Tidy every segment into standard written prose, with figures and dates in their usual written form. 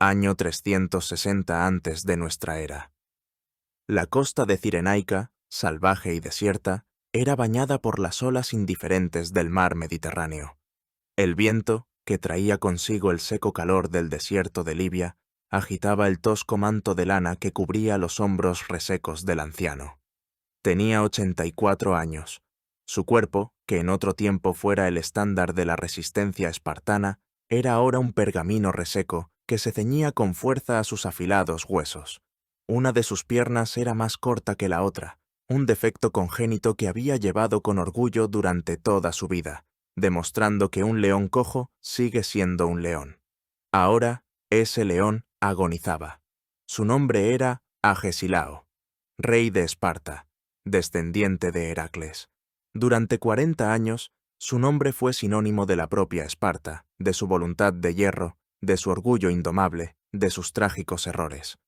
Año 360 antes de nuestra era. La costa de Cirenaica, salvaje y desierta, era bañada por las olas indiferentes del mar Mediterráneo. El viento, que traía consigo el seco calor del desierto de Libia, agitaba el tosco manto de lana que cubría los hombros resecos del anciano. Tenía 84 años. Su cuerpo, que en otro tiempo fuera el estándar de la resistencia espartana, era ahora un pergamino reseco que se ceñía con fuerza a sus afilados huesos. Una de sus piernas era más corta que la otra, un defecto congénito que había llevado con orgullo durante toda su vida, demostrando que un león cojo sigue siendo un león. Ahora, ese león agonizaba. Su nombre era Agesilao, rey de Esparta, descendiente de Heracles. Durante 40 años, su nombre fue sinónimo de la propia Esparta, de su voluntad de hierro, de su orgullo indomable, de sus trágicos errores.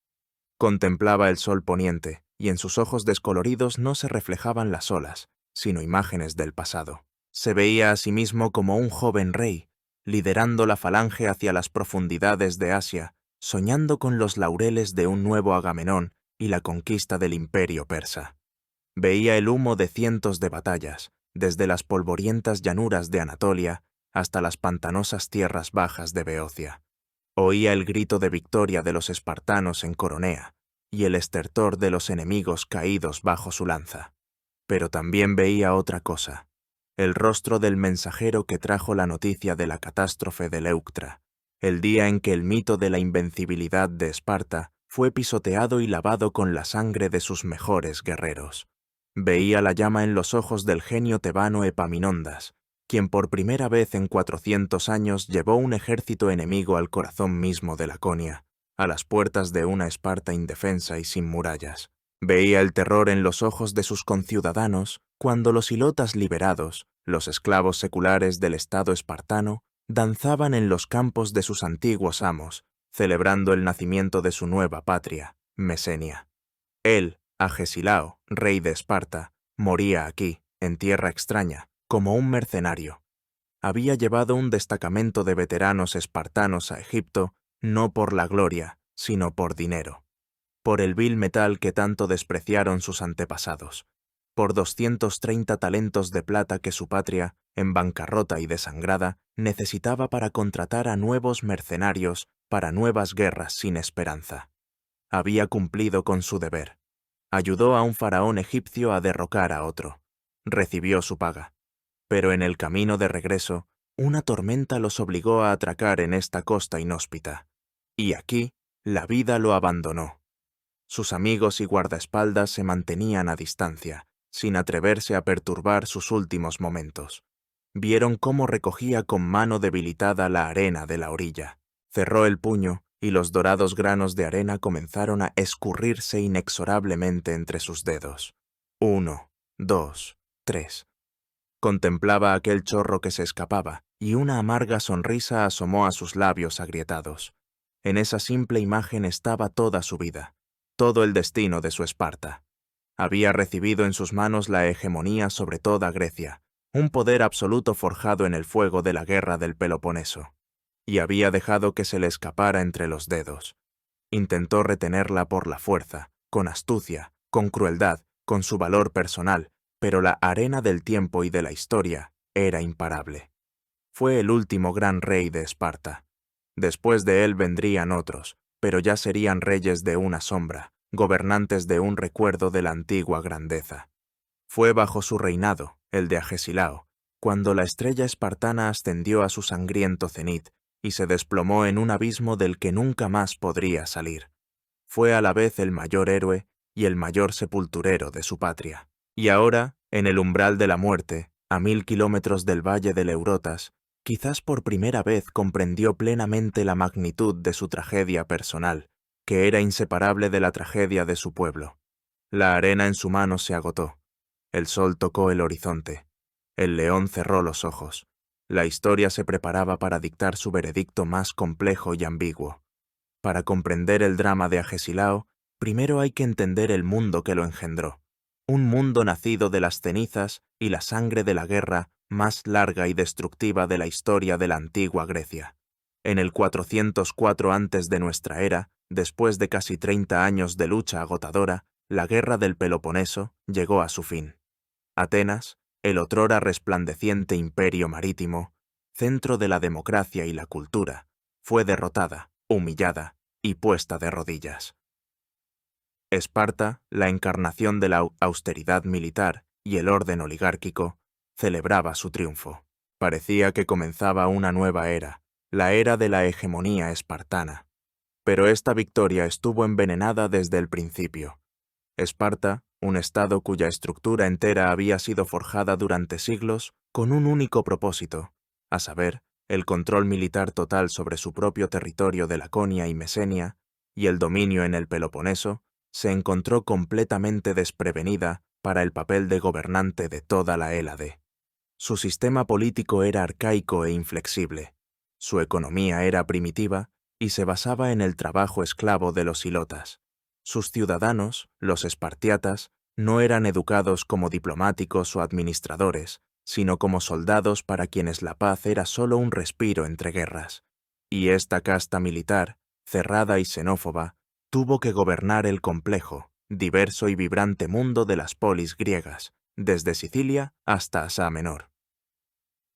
Contemplaba el sol poniente, y en sus ojos descoloridos no se reflejaban las olas, sino imágenes del pasado. Se veía a sí mismo como un joven rey, liderando la falange hacia las profundidades de Asia, soñando con los laureles de un nuevo Agamenón y la conquista del imperio persa. Veía el humo de cientos de batallas, desde las polvorientas llanuras de Anatolia hasta las pantanosas tierras bajas de Beocia. Oía el grito de victoria de los espartanos en Coronea y el estertor de los enemigos caídos bajo su lanza. Pero también veía otra cosa, el rostro del mensajero que trajo la noticia de la catástrofe de Leuctra, el día en que el mito de la invencibilidad de Esparta fue pisoteado y lavado con la sangre de sus mejores guerreros. Veía la llama en los ojos del genio tebano Epaminondas, quien por primera vez en 400 años llevó un ejército enemigo al corazón mismo de Laconia, a las puertas de una Esparta indefensa y sin murallas. Veía el terror en los ojos de sus conciudadanos cuando los ilotas liberados, los esclavos seculares del Estado espartano, danzaban en los campos de sus antiguos amos, celebrando el nacimiento de su nueva patria, Mesenia. Él, Agesilao, rey de Esparta, moría aquí, en tierra extraña, como un mercenario. Había llevado un destacamento de veteranos espartanos a Egipto no por la gloria, sino por dinero, por el vil metal que tanto despreciaron sus antepasados, por 230 talentos de plata que su patria, en bancarrota y desangrada, necesitaba para contratar a nuevos mercenarios para nuevas guerras sin esperanza. Había cumplido con su deber. Ayudó a un faraón egipcio a derrocar a otro. Recibió su paga. Pero en el camino de regreso, una tormenta los obligó a atracar en esta costa inhóspita. Y aquí, la vida lo abandonó. Sus amigos y guardaespaldas se mantenían a distancia, sin atreverse a perturbar sus últimos momentos. Vieron cómo recogía con mano debilitada la arena de la orilla. Cerró el puño y los dorados granos de arena comenzaron a escurrirse inexorablemente entre sus dedos. 1, 2, 3. Contemplaba aquel chorro que se escapaba, y una amarga sonrisa asomó a sus labios agrietados. En esa simple imagen estaba toda su vida, todo el destino de su Esparta. Había recibido en sus manos la hegemonía sobre toda Grecia, un poder absoluto forjado en el fuego de la guerra del Peloponeso, y había dejado que se le escapara entre los dedos. Intentó retenerla por la fuerza, con astucia, con crueldad, con su valor personal, pero la arena del tiempo y de la historia era imparable. Fue el último gran rey de Esparta. Después de él vendrían otros, pero ya serían reyes de una sombra, gobernantes de un recuerdo de la antigua grandeza. Fue bajo su reinado, el de Agesilao, cuando la estrella espartana ascendió a su sangriento cenit y se desplomó en un abismo del que nunca más podría salir. Fue a la vez el mayor héroe y el mayor sepulturero de su patria. Y ahora, en el umbral de la muerte, a 1000 kilómetros del valle del Eurotas, quizás por primera vez comprendió plenamente la magnitud de su tragedia personal, que era inseparable de la tragedia de su pueblo. La arena en su mano se agotó. El sol tocó el horizonte. El león cerró los ojos. La historia se preparaba para dictar su veredicto más complejo y ambiguo. Para comprender el drama de Agesilao, primero hay que entender el mundo que lo engendró. Un mundo nacido de las cenizas y la sangre de la guerra más larga y destructiva de la historia de la antigua Grecia. En el 404 antes de nuestra era, después de casi 30 años de lucha agotadora, la guerra del Peloponeso llegó a su fin. Atenas, el otrora resplandeciente imperio marítimo, centro de la democracia y la cultura, fue derrotada, humillada y puesta de rodillas. Esparta, la encarnación de la austeridad militar y el orden oligárquico, celebraba su triunfo. Parecía que comenzaba una nueva era, la era de la hegemonía espartana. Pero esta victoria estuvo envenenada desde el principio. Esparta, un estado cuya estructura entera había sido forjada durante siglos con un único propósito, a saber, el control militar total sobre su propio territorio de Laconia y Mesenia, y el dominio en el Peloponeso, se encontró completamente desprevenida para el papel de gobernante de toda la Hélade. Su sistema político era arcaico e inflexible, su economía era primitiva y se basaba en el trabajo esclavo de los hilotas. Sus ciudadanos, los espartiatas, no eran educados como diplomáticos o administradores, sino como soldados para quienes la paz era solo un respiro entre guerras. Y esta casta militar, cerrada y xenófoba, tuvo que gobernar el complejo, diverso y vibrante mundo de las polis griegas, desde Sicilia hasta Asia Menor.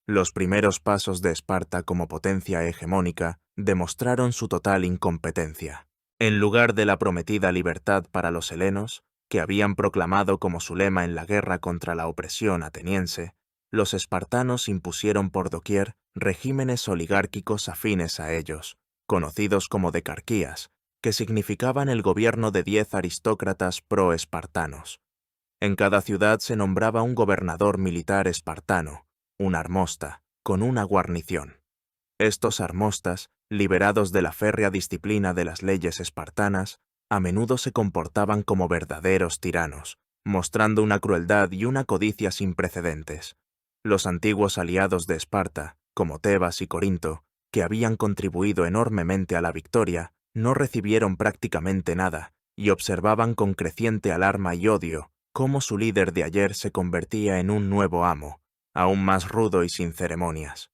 Los primeros pasos de Esparta como potencia hegemónica demostraron su total incompetencia. En lugar de la prometida libertad para los helenos, que habían proclamado como su lema en la guerra contra la opresión ateniense, los espartanos impusieron por doquier regímenes oligárquicos afines a ellos, conocidos como decarquías, que significaban el gobierno de 10 aristócratas pro-espartanos. En cada ciudad se nombraba un gobernador militar espartano, un armosta, con una guarnición. Estos armostas, liberados de la férrea disciplina de las leyes espartanas, a menudo se comportaban como verdaderos tiranos, mostrando una crueldad y una codicia sin precedentes. Los antiguos aliados de Esparta, como Tebas y Corinto, que habían contribuido enormemente a la victoria, no recibieron prácticamente nada y observaban con creciente alarma y odio cómo su líder de ayer se convertía en un nuevo amo, aún más rudo y sin ceremonias.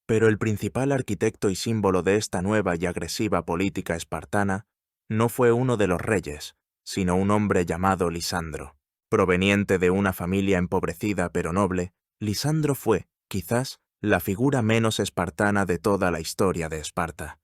Pero el principal arquitecto y símbolo de esta nueva y agresiva política espartana no fue uno de los reyes, sino un hombre llamado Lisandro. Proveniente de una familia empobrecida pero noble, Lisandro fue, quizás, la figura menos espartana de toda la historia de Esparta.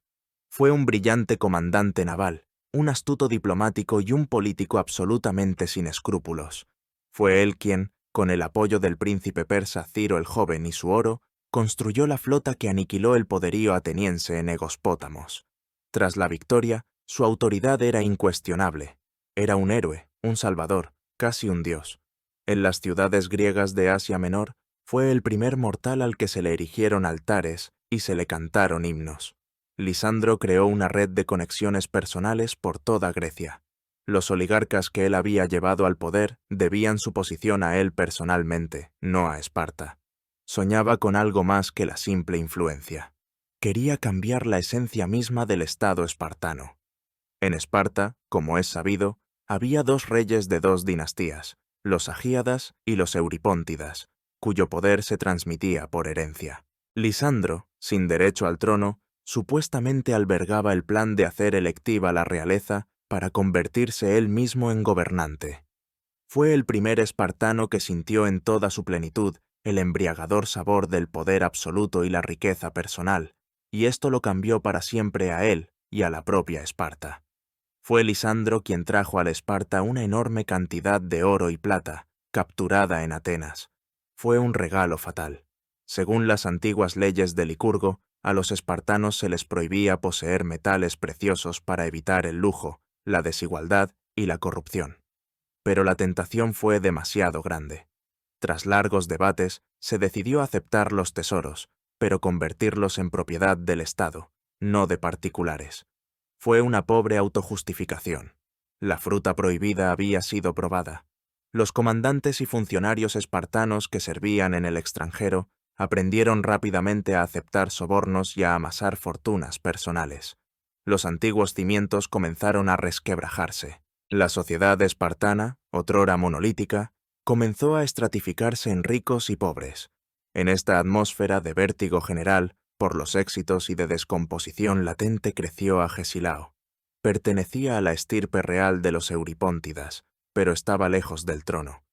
Fue un brillante comandante naval, un astuto diplomático y un político absolutamente sin escrúpulos. Fue él quien, con el apoyo del príncipe persa Ciro el Joven y su oro, construyó la flota que aniquiló el poderío ateniense en Egospótamos. Tras la victoria, su autoridad era incuestionable. Era un héroe, un salvador, casi un dios. En las ciudades griegas de Asia Menor, fue el primer mortal al que se le erigieron altares y se le cantaron himnos. Lisandro creó una red de conexiones personales por toda Grecia. Los oligarcas que él había llevado al poder debían su posición a él personalmente, no a Esparta. Soñaba con algo más que la simple influencia. Quería cambiar la esencia misma del Estado espartano. En Esparta, como es sabido, había dos reyes de dos dinastías, los Agíadas y los Euripóntidas, cuyo poder se transmitía por herencia. Lisandro, sin derecho al trono, supuestamente albergaba el plan de hacer electiva la realeza para convertirse él mismo en gobernante. Fue el primer espartano que sintió en toda su plenitud el embriagador sabor del poder absoluto y la riqueza personal, y esto lo cambió para siempre a él y a la propia Esparta. Fue Lisandro quien trajo a la Esparta una enorme cantidad de oro y plata, capturada en Atenas. Fue un regalo fatal. Según las antiguas leyes de Licurgo, a los espartanos se les prohibía poseer metales preciosos para evitar el lujo, la desigualdad y la corrupción. Pero la tentación fue demasiado grande. Tras largos debates, se decidió aceptar los tesoros, pero convertirlos en propiedad del Estado, no de particulares. Fue una pobre autojustificación. La fruta prohibida había sido probada. Los comandantes y funcionarios espartanos que servían en el extranjero aprendieron rápidamente a aceptar sobornos y a amasar fortunas personales. Los antiguos cimientos comenzaron a resquebrajarse. La sociedad espartana, otrora monolítica, comenzó a estratificarse en ricos y pobres. En esta atmósfera de vértigo general, Por los éxitos y de descomposición latente creció Agesilao. Pertenecía a la estirpe real de los Euripóntidas, pero estaba lejos del trono.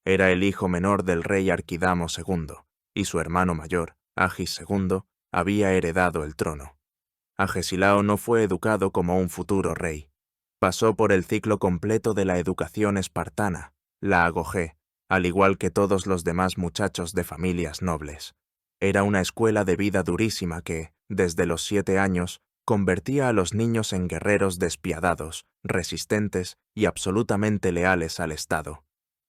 Era el hijo menor del rey Arquidamo II, y su hermano mayor, Agis II, había heredado el trono. Agesilao no fue educado como un futuro rey. Pasó por el ciclo completo de la educación espartana, la agogé, al igual que todos los demás muchachos de familias nobles. Era una escuela de vida durísima que, desde los 7 años, convertía a los niños en guerreros despiadados, resistentes y absolutamente leales al Estado.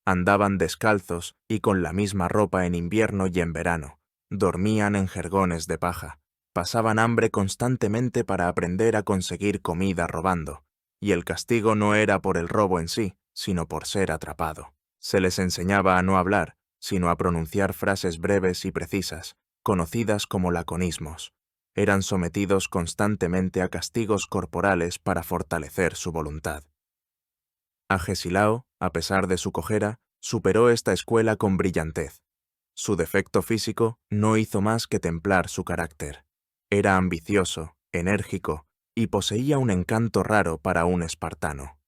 Andaban descalzos y con la misma ropa en invierno y en verano. Dormían en jergones de paja. Pasaban hambre constantemente para aprender a conseguir comida robando. Y el castigo no era por el robo en sí, sino por ser atrapado. Se les enseñaba a no hablar, sino a pronunciar frases breves y precisas, conocidas como laconismos. Eran sometidos constantemente a castigos corporales para fortalecer su voluntad. Agesilao, a pesar de su cojera, superó esta escuela con brillantez. Su defecto físico no hizo más que templar su carácter. Era ambicioso, enérgico, y poseía un encanto raro para un espartano.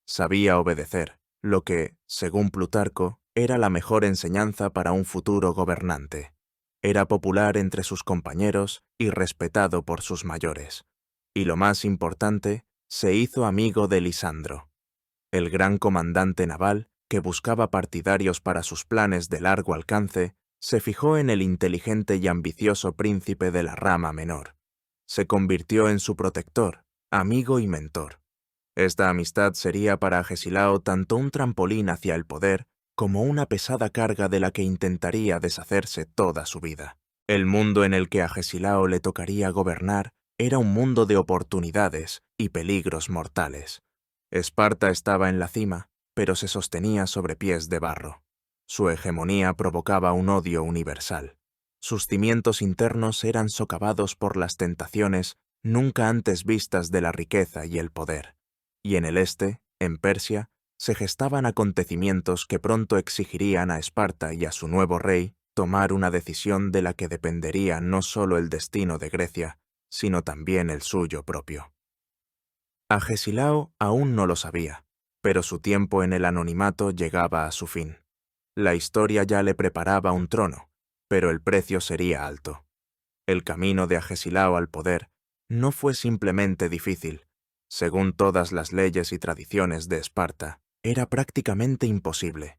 Sabía obedecer, lo que, según Plutarco, era la mejor enseñanza para un futuro gobernante. Era popular entre sus compañeros y respetado por sus mayores. Y lo más importante, se hizo amigo de Lisandro, el gran comandante naval que buscaba partidarios para sus planes de largo alcance. Se fijó en el inteligente y ambicioso príncipe de la rama menor. Se convirtió en su protector, amigo y mentor. Esta amistad sería para Agesilao tanto un trampolín hacia el poder como una pesada carga de la que intentaría deshacerse toda su vida. El mundo en el que a Agesilao le tocaría gobernar era un mundo de oportunidades y peligros mortales. Esparta estaba en la cima, pero se sostenía sobre pies de barro. Su hegemonía provocaba un odio universal. Sus cimientos internos eran socavados por las tentaciones nunca antes vistas de la riqueza y el poder. Y en el este, en Persia, se gestaban acontecimientos que pronto exigirían a Esparta y a su nuevo rey tomar una decisión de la que dependería no solo el destino de Grecia, sino también el suyo propio. Agesilao aún no lo sabía, pero su tiempo en el anonimato llegaba a su fin. La historia ya le preparaba un trono, pero el precio sería alto. El camino de Agesilao al poder no fue simplemente difícil. Según todas las leyes y tradiciones de Esparta, era prácticamente imposible.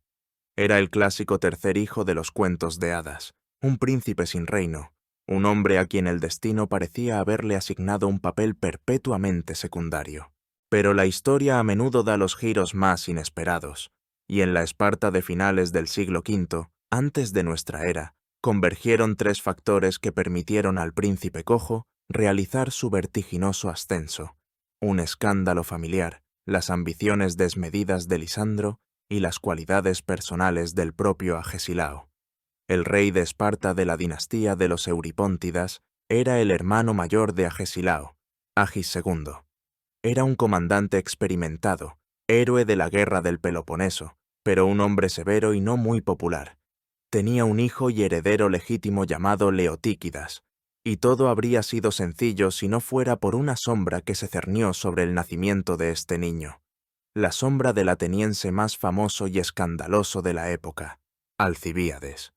Era el clásico tercer hijo de los cuentos de hadas, un príncipe sin reino, un hombre a quien el destino parecía haberle asignado un papel perpetuamente secundario. Pero la historia a menudo da los giros más inesperados, y en la Esparta de finales del siglo V, antes de nuestra era, convergieron 3 factores que permitieron al príncipe cojo realizar su vertiginoso ascenso: un escándalo familiar, las ambiciones desmedidas de Lisandro y las cualidades personales del propio Agesilao. El rey de Esparta de la dinastía de los Euripóntidas era el hermano mayor de Agesilao, Agis II. Era un comandante experimentado, héroe de la guerra del Peloponeso, pero un hombre severo y no muy popular. Tenía un hijo y heredero legítimo llamado Leotíquidas, y todo habría sido sencillo si no fuera por una sombra que se cernió sobre el nacimiento de este niño. La sombra del ateniense más famoso y escandaloso de la época, Alcibíades.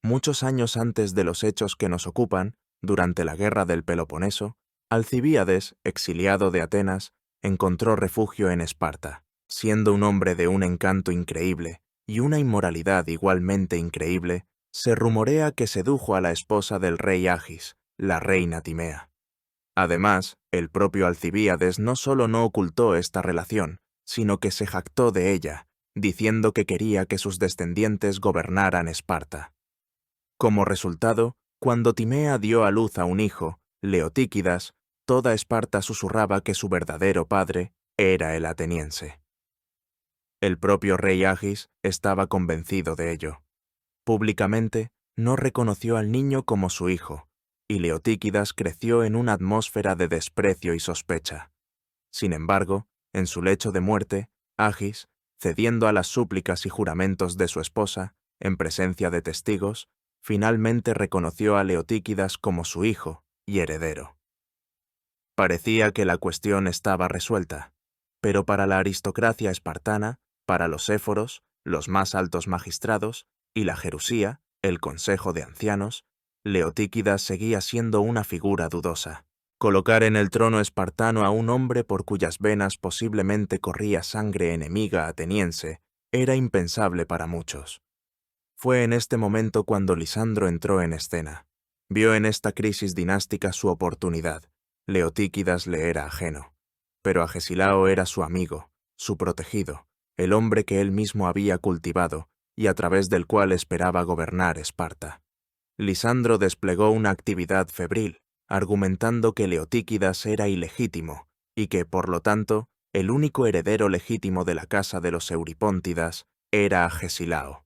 Muchos años antes de los hechos que nos ocupan, durante la guerra del Peloponeso, Alcibíades, exiliado de Atenas, encontró refugio en Esparta. Siendo un hombre de un encanto increíble y una inmoralidad igualmente increíble, se rumorea que sedujo a la esposa del rey Agis, la reina Timea. Además, el propio Alcibíades no solo no ocultó esta relación, sino que se jactó de ella, diciendo que quería que sus descendientes gobernaran Esparta. Como resultado, cuando Timea dio a luz a un hijo, Leotíquidas, toda Esparta susurraba que su verdadero padre era el ateniense. El propio rey Agis estaba convencido de ello. Públicamente, no reconoció al niño como su hijo, y Leotíquidas creció en una atmósfera de desprecio y sospecha. Sin embargo, en su lecho de muerte, Agis, cediendo a las súplicas y juramentos de su esposa, en presencia de testigos, finalmente reconoció a Leotíquidas como su hijo y heredero. Parecía que la cuestión estaba resuelta, pero para la aristocracia espartana, para los éforos, los más altos magistrados, y la Jerusía, el consejo de ancianos, Leotíquidas seguía siendo una figura dudosa. Colocar en el trono espartano a un hombre por cuyas venas posiblemente corría sangre enemiga ateniense era impensable para muchos. Fue en este momento cuando Lisandro entró en escena. Vio en esta crisis dinástica su oportunidad. Leotíquidas le era ajeno, pero Agesilao era su amigo, su protegido, el hombre que él mismo había cultivado y a través del cual esperaba gobernar Esparta. Lisandro desplegó una actividad febril, argumentando que Leotíquidas era ilegítimo y que, por lo tanto, el único heredero legítimo de la casa de los Euripóntidas era Agesilao.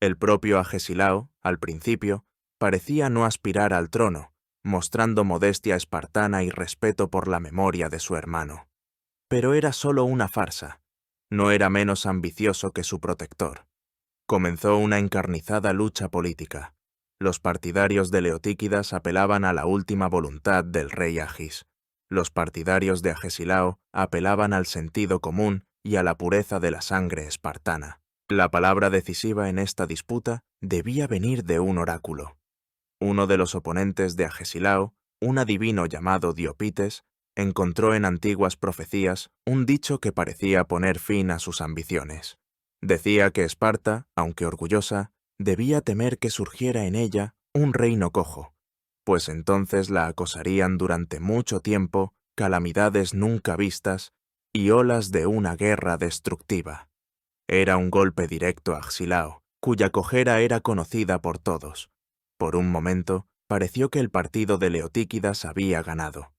El propio Agesilao, al principio, parecía no aspirar al trono, mostrando modestia espartana y respeto por la memoria de su hermano. Pero era solo una farsa. No era menos ambicioso que su protector. Comenzó una encarnizada lucha política. Los partidarios de Leotíquidas apelaban a la última voluntad del rey Agis. Los partidarios de Agesilao apelaban al sentido común y a la pureza de la sangre espartana. La palabra decisiva en esta disputa debía venir de un oráculo. Uno de los oponentes de Agesilao, un adivino llamado Diopites, encontró en antiguas profecías un dicho que parecía poner fin a sus ambiciones. Decía que Esparta, aunque orgullosa, debía temer que surgiera en ella un reino cojo, pues entonces la acosarían durante mucho tiempo calamidades nunca vistas y olas de una guerra destructiva. Era un golpe directo a Agesilao, cuya cojera era conocida por todos. Por un momento, pareció que el partido de Leotíquidas había ganado.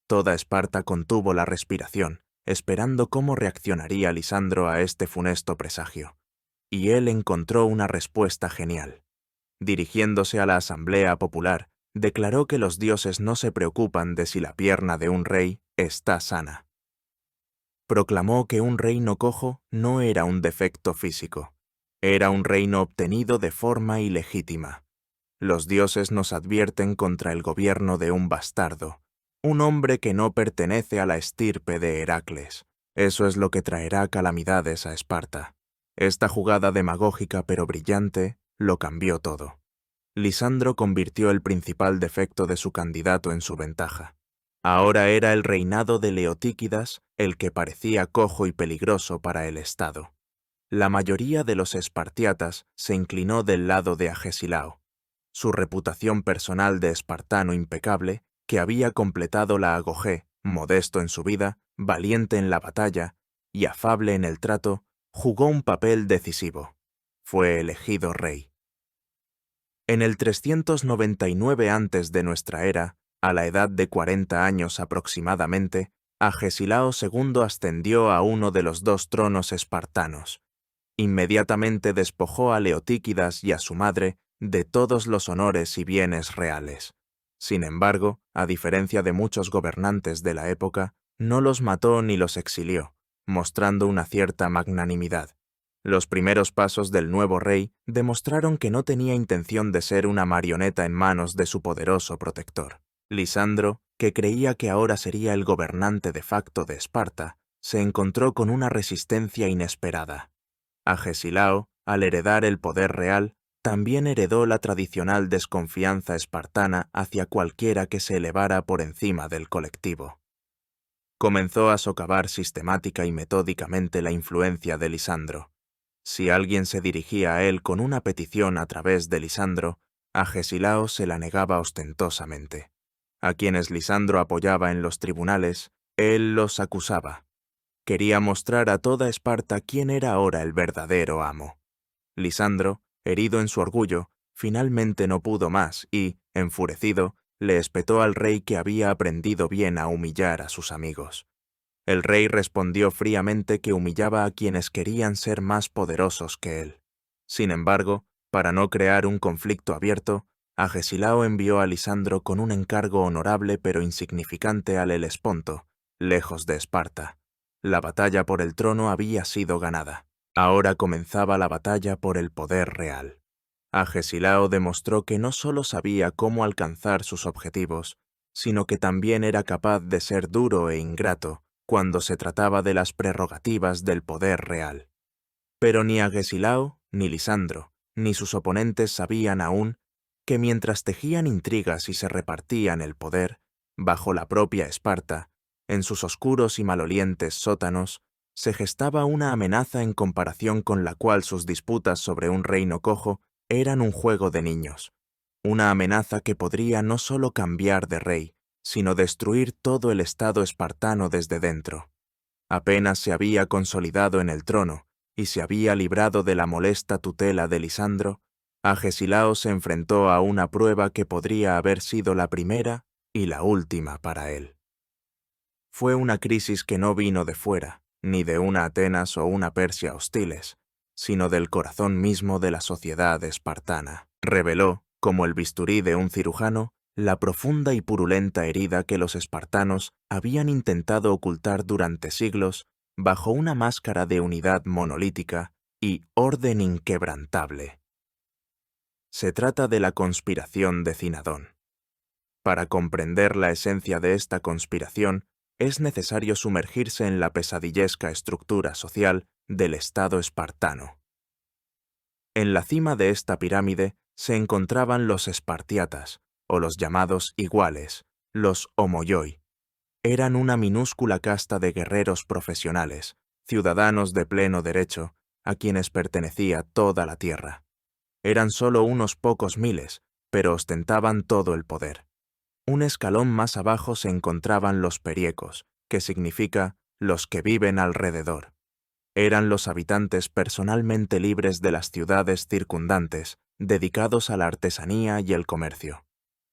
Toda Esparta contuvo la respiración, esperando cómo reaccionaría Lisandro a este funesto presagio. Y él encontró una respuesta genial. Dirigiéndose a la asamblea popular, declaró que los dioses no se preocupan de si la pierna de un rey está sana. Proclamó que un reino cojo no era un defecto físico, era un reino obtenido de forma ilegítima. Los dioses nos advierten contra el gobierno de un bastardo, un hombre que no pertenece a la estirpe de Heracles. Eso es lo que traerá calamidades a Esparta. Esta jugada demagógica pero brillante lo cambió todo. Lisandro convirtió el principal defecto de su candidato en su ventaja. Ahora era el reinado de Leotíquidas el que parecía cojo y peligroso para el Estado. La mayoría de los espartiatas se inclinó del lado de Agesilao. Su reputación personal de espartano impecable, que había completado la agogé, modesto en su vida, valiente en la batalla y afable en el trato, jugó un papel decisivo. Fue elegido rey. En el 399 antes de nuestra era, a la edad de 40 años aproximadamente, Agesilao II ascendió a uno de los dos tronos espartanos. Inmediatamente despojó a Leotíquidas y a su madre de todos los honores y bienes reales. Sin embargo, a diferencia de muchos gobernantes de la época, no los mató ni los exilió, mostrando una cierta magnanimidad. Los primeros pasos del nuevo rey demostraron que no tenía intención de ser una marioneta en manos de su poderoso protector. Lisandro, que creía que ahora sería el gobernante de facto de Esparta, se encontró con una resistencia inesperada. Agesilao, al heredar el poder real, también heredó la tradicional desconfianza espartana hacia cualquiera que se elevara por encima del colectivo. Comenzó a socavar sistemática y metódicamente la influencia de Lisandro. Si alguien se dirigía a él con una petición a través de Lisandro, Agesilao se la negaba ostentosamente. A quienes Lisandro apoyaba en los tribunales, él los acusaba. Quería mostrar a toda Esparta quién era ahora el verdadero amo. Lisandro, herido en su orgullo, finalmente no pudo más y, enfurecido, le espetó al rey que había aprendido bien a humillar a sus amigos. El rey respondió fríamente que humillaba a quienes querían ser más poderosos que él. Sin embargo, para no crear un conflicto abierto, Agesilao envió a Lisandro con un encargo honorable pero insignificante al Helesponto, lejos de Esparta. La batalla por el trono había sido ganada. Ahora comenzaba la batalla por el poder real. Agesilao demostró que no solo sabía cómo alcanzar sus objetivos, sino que también era capaz de ser duro e ingrato cuando se trataba de las prerrogativas del poder real. Pero ni Agesilao, ni Lisandro, ni sus oponentes sabían aún que mientras tejían intrigas y se repartían el poder, bajo la propia Esparta, en sus oscuros y malolientes sótanos, se gestaba una amenaza en comparación con la cual sus disputas sobre un reino cojo eran un juego de niños. Una amenaza que podría no solo cambiar de rey, sino destruir todo el estado espartano desde dentro. Apenas se había consolidado en el trono y se había librado de la molesta tutela de Lisandro, Agesilao se enfrentó a una prueba que podría haber sido la primera y la última para él. Fue una crisis que no vino de fuera, ni de una Atenas o una Persia hostiles, sino del corazón mismo de la sociedad espartana. Reveló, como el bisturí de un cirujano, la profunda y purulenta herida que los espartanos habían intentado ocultar durante siglos bajo una máscara de unidad monolítica y orden inquebrantable. Se trata de la conspiración de Cinadón. Para comprender la esencia de esta conspiración, es necesario sumergirse en la pesadillesca estructura social del Estado espartano. En la cima de esta pirámide se encontraban los espartiatas, o los llamados iguales, los homoioi. Eran una minúscula casta de guerreros profesionales, ciudadanos de pleno derecho, a quienes pertenecía toda la tierra. Eran solo unos pocos miles, pero ostentaban todo el poder. Un escalón más abajo se encontraban los periecos, que significa los que viven alrededor. Eran los habitantes personalmente libres de las ciudades circundantes, dedicados a la artesanía y el comercio.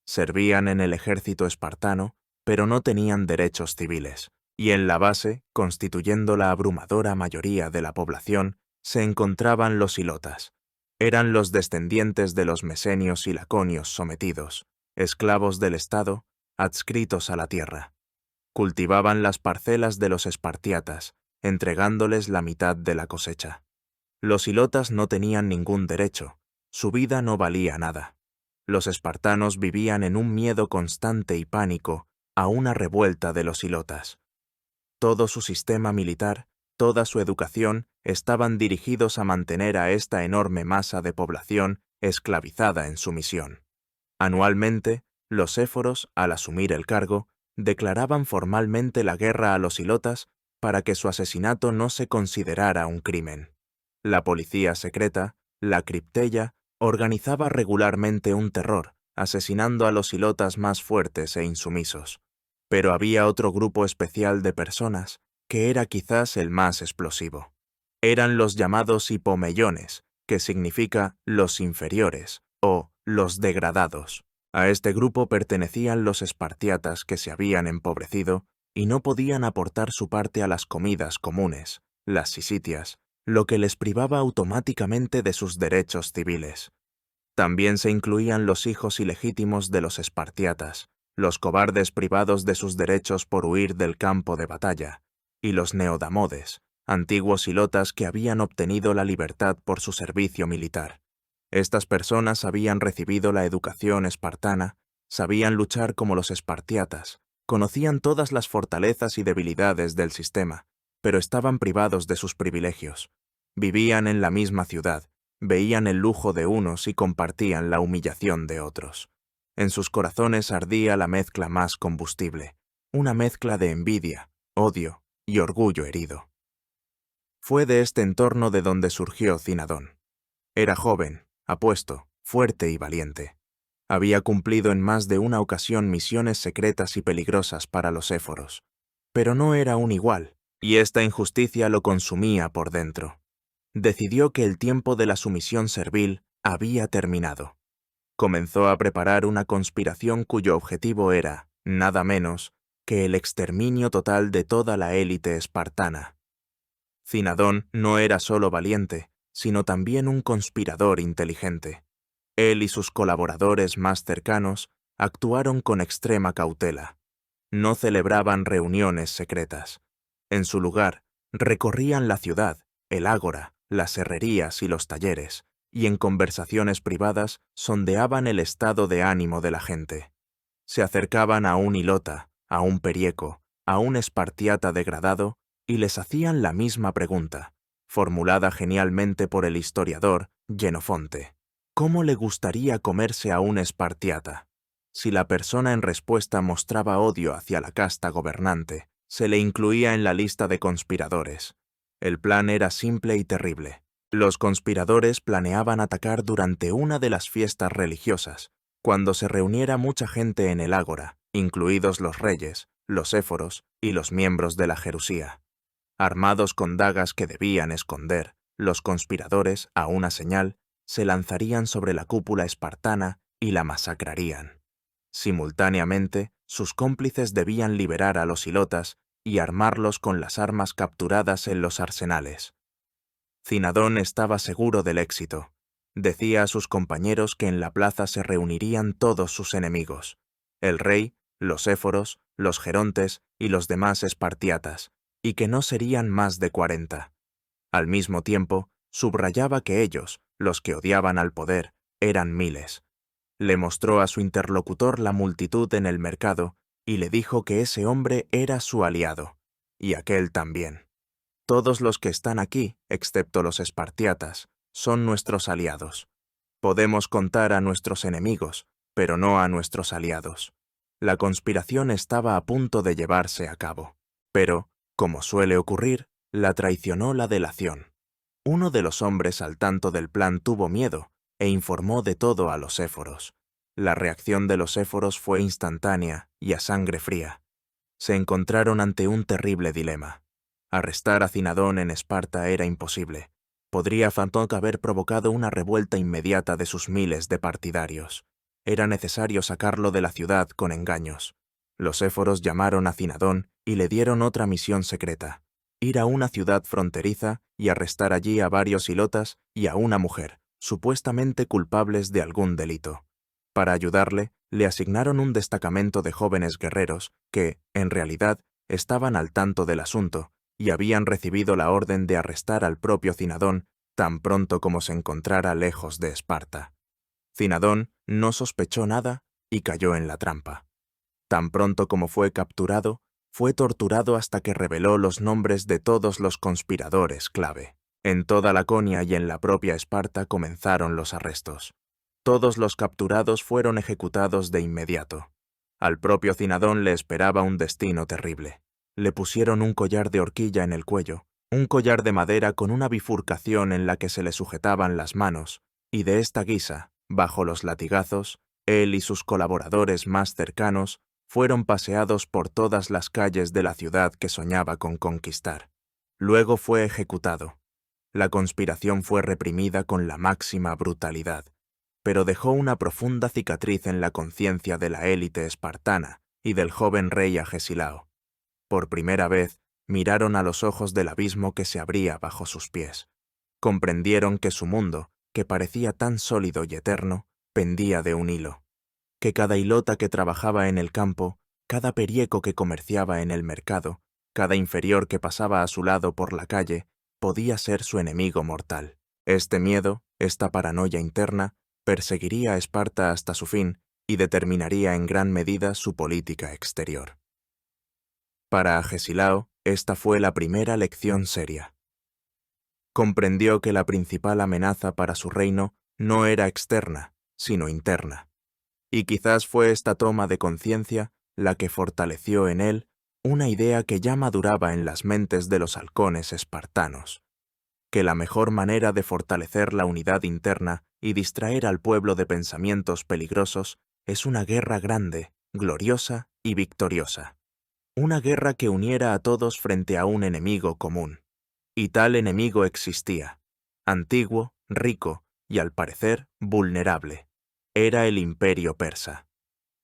Servían en el ejército espartano, pero no tenían derechos civiles, y en la base, constituyendo la abrumadora mayoría de la población, se encontraban los hilotas. Eran los descendientes de los mesenios y laconios sometidos, esclavos del Estado, adscritos a la tierra. Cultivaban las parcelas de los espartiatas, entregándoles la mitad de la cosecha. Los hilotas no tenían ningún derecho, su vida no valía nada. Los espartanos vivían en un miedo constante y pánico a una revuelta de los hilotas. Todo su sistema militar, toda su educación estaban dirigidos a mantener a esta enorme masa de población esclavizada en sumisión. Anualmente, los éforos, al asumir el cargo, declaraban formalmente la guerra a los hilotas para que su asesinato no se considerara un crimen. La policía secreta, la Cripteia, organizaba regularmente un terror, asesinando a los hilotas más fuertes e insumisos. Pero había otro grupo especial de personas, que era quizás el más explosivo. Eran los llamados hipomeiones, que significa los inferiores, o los degradados. A este grupo pertenecían los espartiatas que se habían empobrecido y no podían aportar su parte a las comidas comunes, las sisitias, lo que les privaba automáticamente de sus derechos civiles. También se incluían los hijos ilegítimos de los espartiatas, los cobardes privados de sus derechos por huir del campo de batalla, y los neodamodes, antiguos hilotas que habían obtenido la libertad por su servicio militar. Estas personas habían recibido la educación espartana, sabían luchar como los espartiatas, conocían todas las fortalezas y debilidades del sistema, pero estaban privados de sus privilegios. Vivían en la misma ciudad, veían el lujo de unos y compartían la humillación de otros. En sus corazones ardía la mezcla más combustible, una mezcla de envidia, odio y orgullo herido. Fue de este entorno de donde surgió Cinadón. Era joven, apuesto, fuerte y valiente. Había cumplido en más de una ocasión misiones secretas y peligrosas para los éforos, pero no era un igual, y esta injusticia lo consumía por dentro. Decidió que el tiempo de la sumisión servil había terminado. Comenzó a preparar una conspiración cuyo objetivo era, nada menos, que el exterminio total de toda la élite espartana. Cinadón no era solo valiente, sino también un conspirador inteligente. Él y sus colaboradores más cercanos actuaron con extrema cautela. No celebraban reuniones secretas. En su lugar, recorrían la ciudad, el ágora, las herrerías y los talleres, y en conversaciones privadas sondeaban el estado de ánimo de la gente. Se acercaban a un hilota, a un perieco, a un espartiata degradado y les hacían la misma pregunta, formulada genialmente por el historiador Jenofonte. ¿Cómo le gustaría comerse a un espartiata? Si la persona en respuesta mostraba odio hacia la casta gobernante, se le incluía en la lista de conspiradores. El plan era simple y terrible. Los conspiradores planeaban atacar durante una de las fiestas religiosas, cuando se reuniera mucha gente en el ágora, incluidos los reyes, los éforos y los miembros de la Jerusía. Armados con dagas que debían esconder, los conspiradores, a una señal, se lanzarían sobre la cúpula espartana y la masacrarían. Simultáneamente, sus cómplices debían liberar a los hilotas y armarlos con las armas capturadas en los arsenales. Cinadón estaba seguro del éxito. Decía a sus compañeros que en la plaza se reunirían todos sus enemigos: el rey, los éforos, los gerontes y los demás espartiatas, y que no serían más de 40. Al mismo tiempo, subrayaba que ellos, los que odiaban al poder, eran miles. Le mostró a su interlocutor la multitud en el mercado y le dijo que ese hombre era su aliado, y aquel también. Todos los que están aquí, excepto los espartiatas, son nuestros aliados. Podemos contar a nuestros enemigos, pero no a nuestros aliados. La conspiración estaba a punto de llevarse a cabo, pero, como suele ocurrir, la traicionó la delación. Uno de los hombres al tanto del plan tuvo miedo e informó de todo a los éforos. La reacción de los éforos fue instantánea y a sangre fría. Se encontraron ante un terrible dilema. Arrestar a Cinadón en Esparta era imposible. Podría Fantoc haber provocado una revuelta inmediata de sus miles de partidarios. Era necesario sacarlo de la ciudad con engaños. Los éforos llamaron a Cinadón y le dieron otra misión secreta: ir a una ciudad fronteriza y arrestar allí a varios hilotas y a una mujer, supuestamente culpables de algún delito. Para ayudarle, le asignaron un destacamento de jóvenes guerreros que, en realidad, estaban al tanto del asunto y habían recibido la orden de arrestar al propio Cinadón tan pronto como se encontrara lejos de Esparta. Cinadón no sospechó nada y cayó en la trampa. Tan pronto como fue capturado, fue torturado hasta que reveló los nombres de todos los conspiradores clave. En toda Laconia y en la propia Esparta comenzaron los arrestos. Todos los capturados fueron ejecutados de inmediato. Al propio Cinadón le esperaba un destino terrible. Le pusieron un collar de horquilla en el cuello, un collar de madera con una bifurcación en la que se le sujetaban las manos, y de esta guisa, bajo los latigazos, él y sus colaboradores más cercanos fueron paseados por todas las calles de la ciudad que soñaba con conquistar. Luego fue ejecutado. La conspiración fue reprimida con la máxima brutalidad, pero dejó una profunda cicatriz en la conciencia de la élite espartana y del joven rey Agesilao. Por primera vez, miraron a los ojos del abismo que se abría bajo sus pies. Comprendieron que su mundo, que parecía tan sólido y eterno, pendía de un hilo. Que cada hilota que trabajaba en el campo, cada perieco que comerciaba en el mercado, cada inferior que pasaba a su lado por la calle, podía ser su enemigo mortal. Este miedo, esta paranoia interna, perseguiría a Esparta hasta su fin y determinaría en gran medida su política exterior. Para Agesilao, esta fue la primera lección seria. Comprendió que la principal amenaza para su reino no era externa, sino interna. Y quizás fue esta toma de conciencia la que fortaleció en él una idea que ya maduraba en las mentes de los halcones espartanos: que la mejor manera de fortalecer la unidad interna y distraer al pueblo de pensamientos peligrosos es una guerra grande, gloriosa y victoriosa. Una guerra que uniera a todos frente a un enemigo común. Y tal enemigo existía: antiguo, rico y, al parecer, vulnerable. Era el imperio persa.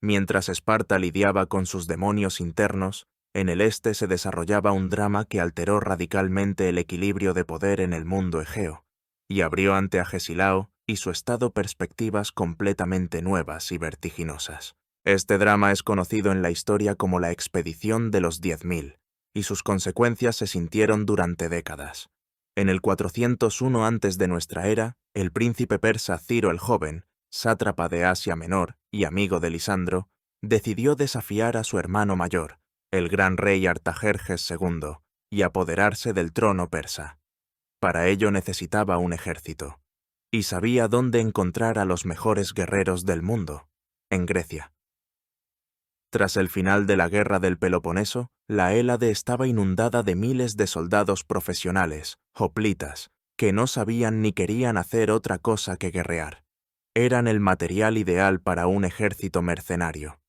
Mientras Esparta lidiaba con sus demonios internos, en el este se desarrollaba un drama que alteró radicalmente el equilibrio de poder en el mundo egeo, y abrió ante Agesilao y su estado perspectivas completamente nuevas y vertiginosas. Este drama es conocido en la historia como la Expedición de los 10.000, y sus consecuencias se sintieron durante décadas. En el 401 antes de nuestra era, el príncipe persa Ciro el Joven, sátrapa de Asia Menor y amigo de Lisandro, decidió desafiar a su hermano mayor, el gran rey Artajerjes II, y apoderarse del trono persa. Para ello necesitaba un ejército, y sabía dónde encontrar a los mejores guerreros del mundo, en Grecia. Tras el final de la guerra del Peloponeso, la Hélade estaba inundada de miles de soldados profesionales, hoplitas, que no sabían ni querían hacer otra cosa que guerrear. Eran el material ideal para un ejército mercenario.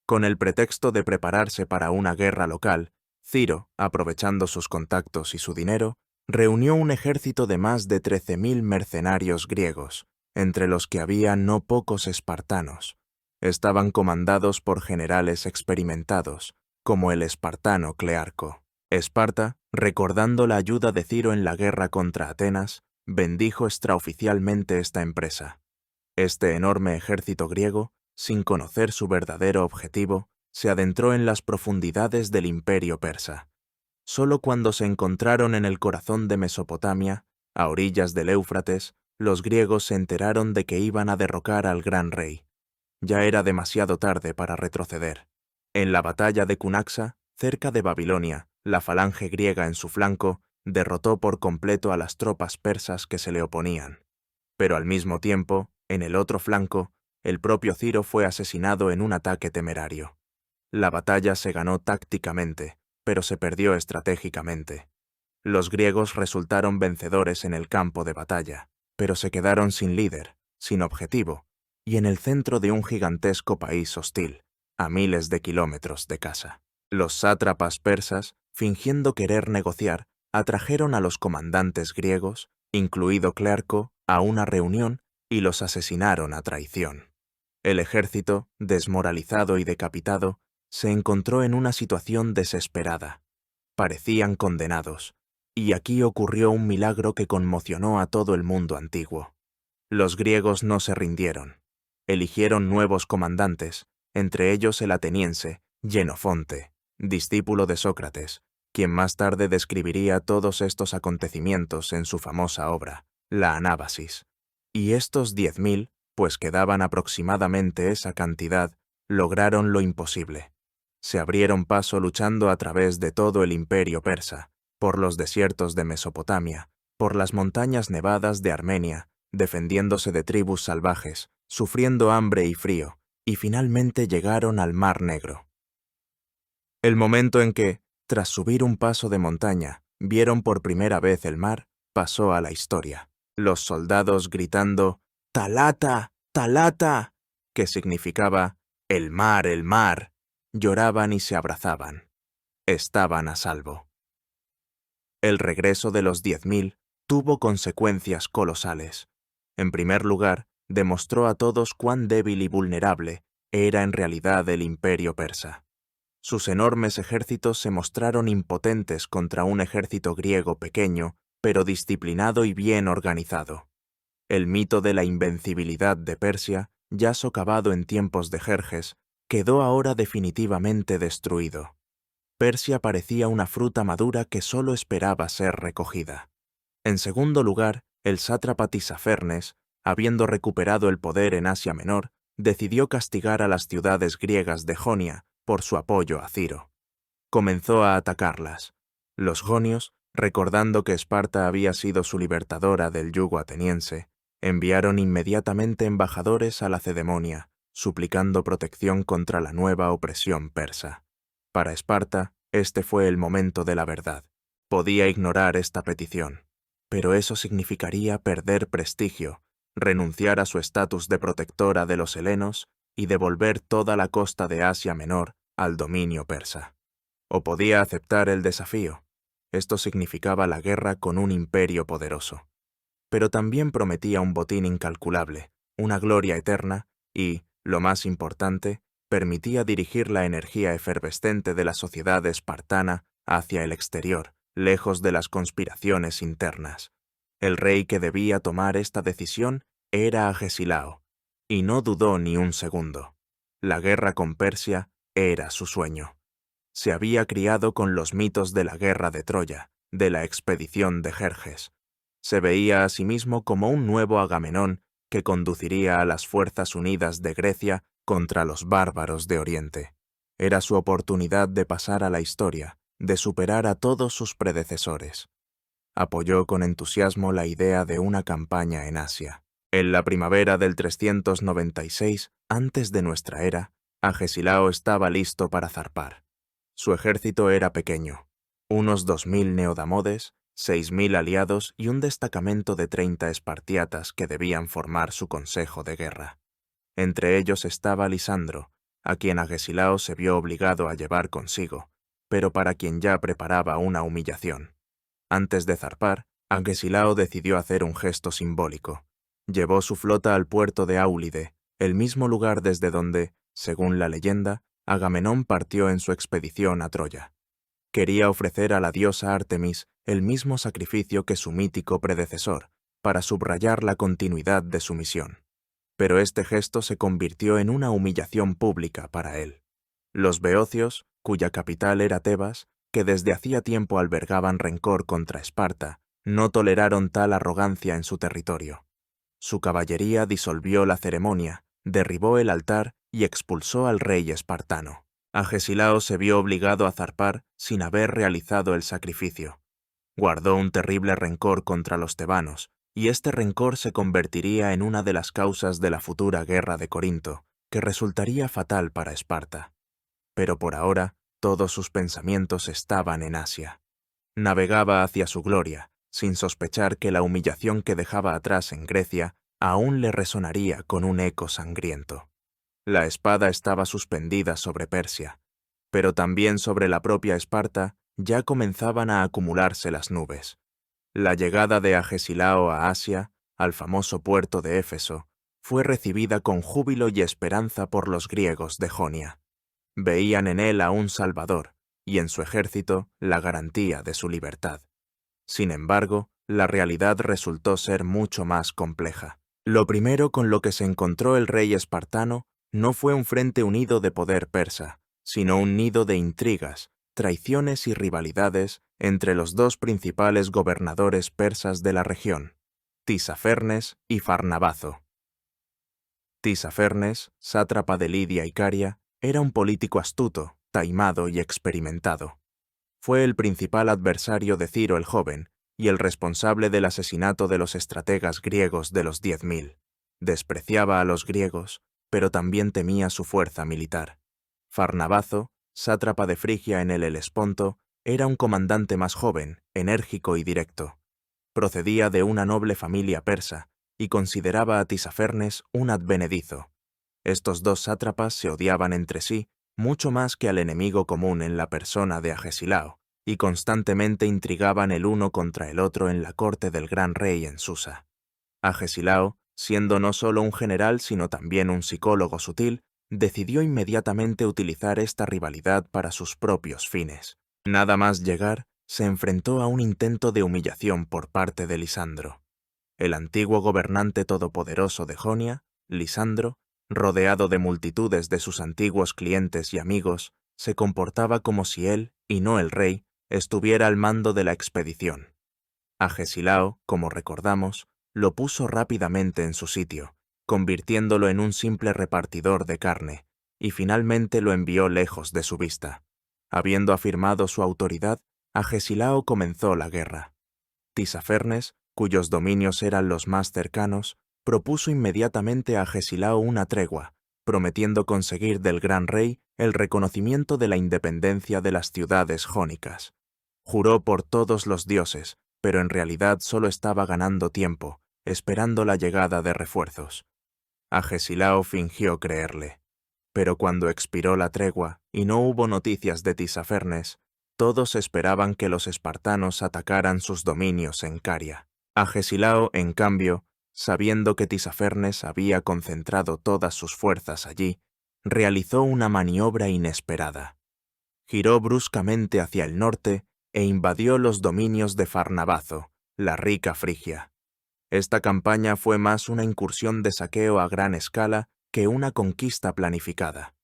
Con el pretexto de prepararse para una guerra local, Ciro, aprovechando sus contactos y su dinero, reunió un ejército de más de 13.000 mercenarios griegos, entre los que había no pocos espartanos. Estaban comandados por generales experimentados, como el espartano Clearco. Esparta, recordando la ayuda de Ciro en la guerra contra Atenas, bendijo extraoficialmente esta empresa. Este enorme ejército griego, sin conocer su verdadero objetivo, se adentró en las profundidades del imperio persa. Solo cuando se encontraron en el corazón de Mesopotamia, a orillas del Éufrates, los griegos se enteraron de que iban a derrocar al gran rey. Ya era demasiado tarde para retroceder. En la batalla de Cunaxa, cerca de Babilonia, la falange griega en su flanco derrotó por completo a las tropas persas que se le oponían. Pero al mismo tiempo, en el otro flanco, el propio Ciro fue asesinado en un ataque temerario. La batalla se ganó tácticamente, pero se perdió estratégicamente. Los griegos resultaron vencedores en el campo de batalla, pero se quedaron sin líder, sin objetivo, y en el centro de un gigantesco país hostil, a miles de kilómetros de casa. Los sátrapas persas, fingiendo querer negociar, atrajeron a los comandantes griegos, incluido Clearco, a una reunión y los asesinaron a traición. El ejército, desmoralizado y decapitado, se encontró en una situación desesperada. Parecían condenados, y aquí ocurrió un milagro que conmocionó a todo el mundo antiguo. Los griegos no se rindieron. Eligieron nuevos comandantes, entre ellos el ateniense, Jenofonte, discípulo de Sócrates, quien más tarde describiría todos estos acontecimientos en su famosa obra, La Anábasis. Y estos 10.000, pues quedaban aproximadamente esa cantidad, lograron lo imposible. Se abrieron paso luchando a través de todo el imperio persa, por los desiertos de Mesopotamia, por las montañas nevadas de Armenia, defendiéndose de tribus salvajes, sufriendo hambre y frío, y finalmente llegaron al Mar Negro. El momento en que, tras subir un paso de montaña, vieron por primera vez el mar, pasó a la historia. Los soldados gritando «¡Talata! ¡Talata!», que significaba «¡El mar!», lloraban y se abrazaban. Estaban a salvo. El regreso de los 10.000 tuvo consecuencias colosales. En primer lugar, demostró a todos cuán débil y vulnerable era en realidad el imperio persa. Sus enormes ejércitos se mostraron impotentes contra un ejército griego pequeño, pero disciplinado y bien organizado. El mito de la invencibilidad de Persia, ya socavado en tiempos de Jerjes, quedó ahora definitivamente destruido. Persia parecía una fruta madura que solo esperaba ser recogida. En segundo lugar, el sátrapa Tisafernes, habiendo recuperado el poder en Asia Menor, decidió castigar a las ciudades griegas de Jonia por su apoyo a Ciro. Comenzó a atacarlas. Los jonios, recordando que Esparta había sido su libertadora del yugo ateniense, enviaron inmediatamente embajadores a Lacedemonia, suplicando protección contra la nueva opresión persa. Para Esparta, este fue el momento de la verdad. Podía ignorar esta petición, pero eso significaría perder prestigio, renunciar a su estatus de protectora de los helenos y devolver toda la costa de Asia Menor al dominio persa. O podía aceptar el desafío. Esto significaba la guerra con un imperio poderoso. Pero también prometía un botín incalculable, una gloria eterna y, lo más importante, permitía dirigir la energía efervescente de la sociedad espartana hacia el exterior, lejos de las conspiraciones internas. El rey que debía tomar esta decisión era Agesilao, y no dudó ni un segundo. La guerra con Persia era su sueño. Se había criado con los mitos de la guerra de Troya, de la expedición de Jerjes. Se veía a sí mismo como un nuevo Agamenón que conduciría a las fuerzas unidas de Grecia contra los bárbaros de Oriente. Era su oportunidad de pasar a la historia, de superar a todos sus predecesores. Apoyó con entusiasmo la idea de una campaña en Asia. En la primavera del 396, antes de nuestra era, Agesilao estaba listo para zarpar. Su ejército era pequeño, unos 2000 neodamodes, 6000 aliados y un destacamento de 30 espartiatas que debían formar su consejo de guerra. Entre ellos estaba Lisandro, a quien Agesilao se vio obligado a llevar consigo, pero para quien ya preparaba una humillación. Antes de zarpar, Agesilao decidió hacer un gesto simbólico. Llevó su flota al puerto de Áulide, el mismo lugar desde donde, según la leyenda, Agamenón partió en su expedición a Troya. Quería ofrecer a la diosa Artemis el mismo sacrificio que su mítico predecesor, para subrayar la continuidad de su misión. Pero este gesto se convirtió en una humillación pública para él. Los beocios, cuya capital era Tebas, que desde hacía tiempo albergaban rencor contra Esparta, no toleraron tal arrogancia en su territorio. Su caballería disolvió la ceremonia, derribó el altar y expulsó al rey espartano. Agesilao se vio obligado a zarpar sin haber realizado el sacrificio. Guardó un terrible rencor contra los tebanos, y este rencor se convertiría en una de las causas de la futura guerra de Corinto, que resultaría fatal para Esparta. Pero por ahora, todos sus pensamientos estaban en Asia. Navegaba hacia su gloria, sin sospechar que la humillación que dejaba atrás en Grecia aún le resonaría con un eco sangriento. La espada estaba suspendida sobre Persia, pero también sobre la propia Esparta ya comenzaban a acumularse las nubes. La llegada de Agesilao a Asia, al famoso puerto de Éfeso, fue recibida con júbilo y esperanza por los griegos de Jonia. Veían en él a un salvador, y en su ejército la garantía de su libertad. Sin embargo, la realidad resultó ser mucho más compleja. Lo primero con lo que se encontró el rey espartano no fue un frente unido de poder persa, sino un nido de intrigas, traiciones y rivalidades entre los dos principales gobernadores persas de la región, Tisafernes y Farnabazo. Tisafernes, sátrapa de Lidia y Caria, era un político astuto, taimado y experimentado. Fue el principal adversario de Ciro el joven y el responsable del asesinato de los estrategas griegos de los 10.000. Despreciaba a los griegos, pero también temía su fuerza militar. Farnabazo, sátrapa de Frigia en el Helesponto, era un comandante más joven, enérgico y directo. Procedía de una noble familia persa y consideraba a Tisafernes un advenedizo. Estos dos sátrapas se odiaban entre sí mucho más que al enemigo común en la persona de Agesilao, y constantemente intrigaban el uno contra el otro en la corte del gran rey en Susa. Agesilao, siendo no solo un general sino también un psicólogo sutil, decidió inmediatamente utilizar esta rivalidad para sus propios fines. Nada más llegar, se enfrentó a un intento de humillación por parte de Lisandro. El antiguo gobernante todopoderoso de Jonia, Lisandro, rodeado de multitudes de sus antiguos clientes y amigos, se comportaba como si él, y no el rey, estuviera al mando de la expedición. Agesilao, como recordamos, lo puso rápidamente en su sitio, convirtiéndolo en un simple repartidor de carne, y finalmente lo envió lejos de su vista. Habiendo afirmado su autoridad, Agesilao comenzó la guerra. Tisafernes, cuyos dominios eran los más cercanos, propuso inmediatamente a Agesilao una tregua, prometiendo conseguir del gran rey el reconocimiento de la independencia de las ciudades jónicas. Juró por todos los dioses, pero en realidad solo estaba ganando tiempo, esperando la llegada de refuerzos. Agesilao fingió creerle. Pero cuando expiró la tregua y no hubo noticias de Tisafernes, todos esperaban que los espartanos atacaran sus dominios en Caria. Agesilao, en cambio, sabiendo que Tisafernes había concentrado todas sus fuerzas allí, realizó una maniobra inesperada. Giró bruscamente hacia el norte e invadió los dominios de Farnabazo, la rica Frigia. Esta campaña fue más una incursión de saqueo a gran escala que una conquista planificada.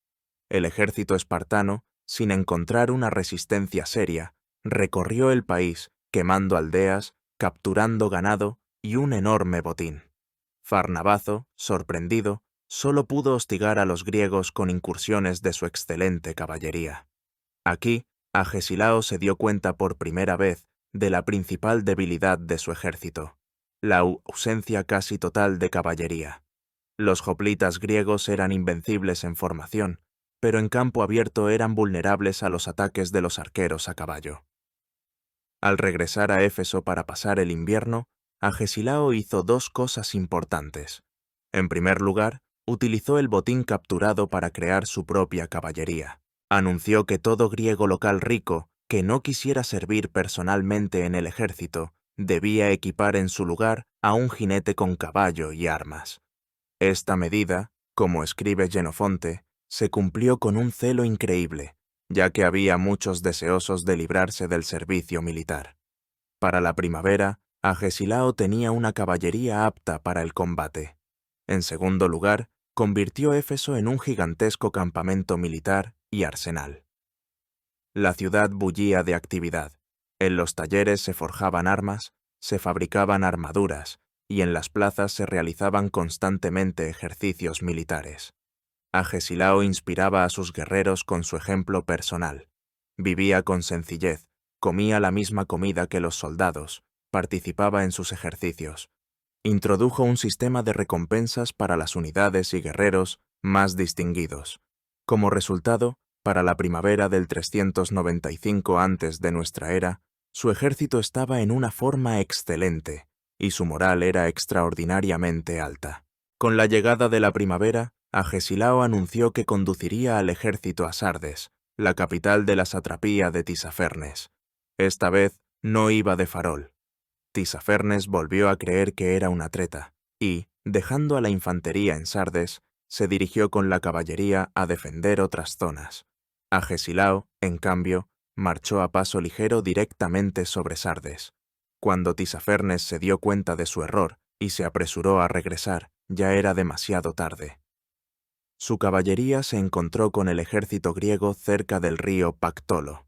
El ejército espartano, sin encontrar una resistencia seria, recorrió el país, quemando aldeas, capturando ganado y un enorme botín. Farnabazo, sorprendido, solo pudo hostigar a los griegos con incursiones de su excelente caballería. Aquí, Agesilao se dio cuenta por primera vez de la principal debilidad de su ejército, la ausencia casi total de caballería. Los hoplitas griegos eran invencibles en formación, pero en campo abierto eran vulnerables a los ataques de los arqueros a caballo. Al regresar a Éfeso para pasar el invierno, Agesilao hizo dos cosas importantes. En primer lugar, utilizó el botín capturado para crear su propia caballería. Anunció que todo griego local rico que no quisiera servir personalmente en el ejército debía equipar en su lugar a un jinete con caballo y armas. Esta medida, como escribe Jenofonte, se cumplió con un celo increíble, ya que había muchos deseosos de librarse del servicio militar. Para la primavera, Agesilao tenía una caballería apta para el combate. En segundo lugar, convirtió Éfeso en un gigantesco campamento militar y arsenal. La ciudad bullía de actividad. En los talleres se forjaban armas, se fabricaban armaduras, y en las plazas se realizaban constantemente ejercicios militares. Agesilao inspiraba a sus guerreros con su ejemplo personal. Vivía con sencillez, comía la misma comida que los soldados, participaba en sus ejercicios. Introdujo un sistema de recompensas para las unidades y guerreros más distinguidos. Como resultado, para la primavera del 395 antes de nuestra era, su ejército estaba en una forma excelente, y su moral era extraordinariamente alta. Con la llegada de la primavera, Agesilao anunció que conduciría al ejército a Sardes, la capital de la satrapía de Tisafernes. Esta vez no iba de farol. Tisafernes volvió a creer que era una treta, y, dejando a la infantería en Sardes, se dirigió con la caballería a defender otras zonas. Agesilao, en cambio, marchó a paso ligero directamente sobre Sardes. Cuando Tisafernes se dio cuenta de su error y se apresuró a regresar, ya era demasiado tarde. Su caballería se encontró con el ejército griego cerca del río Pactolo.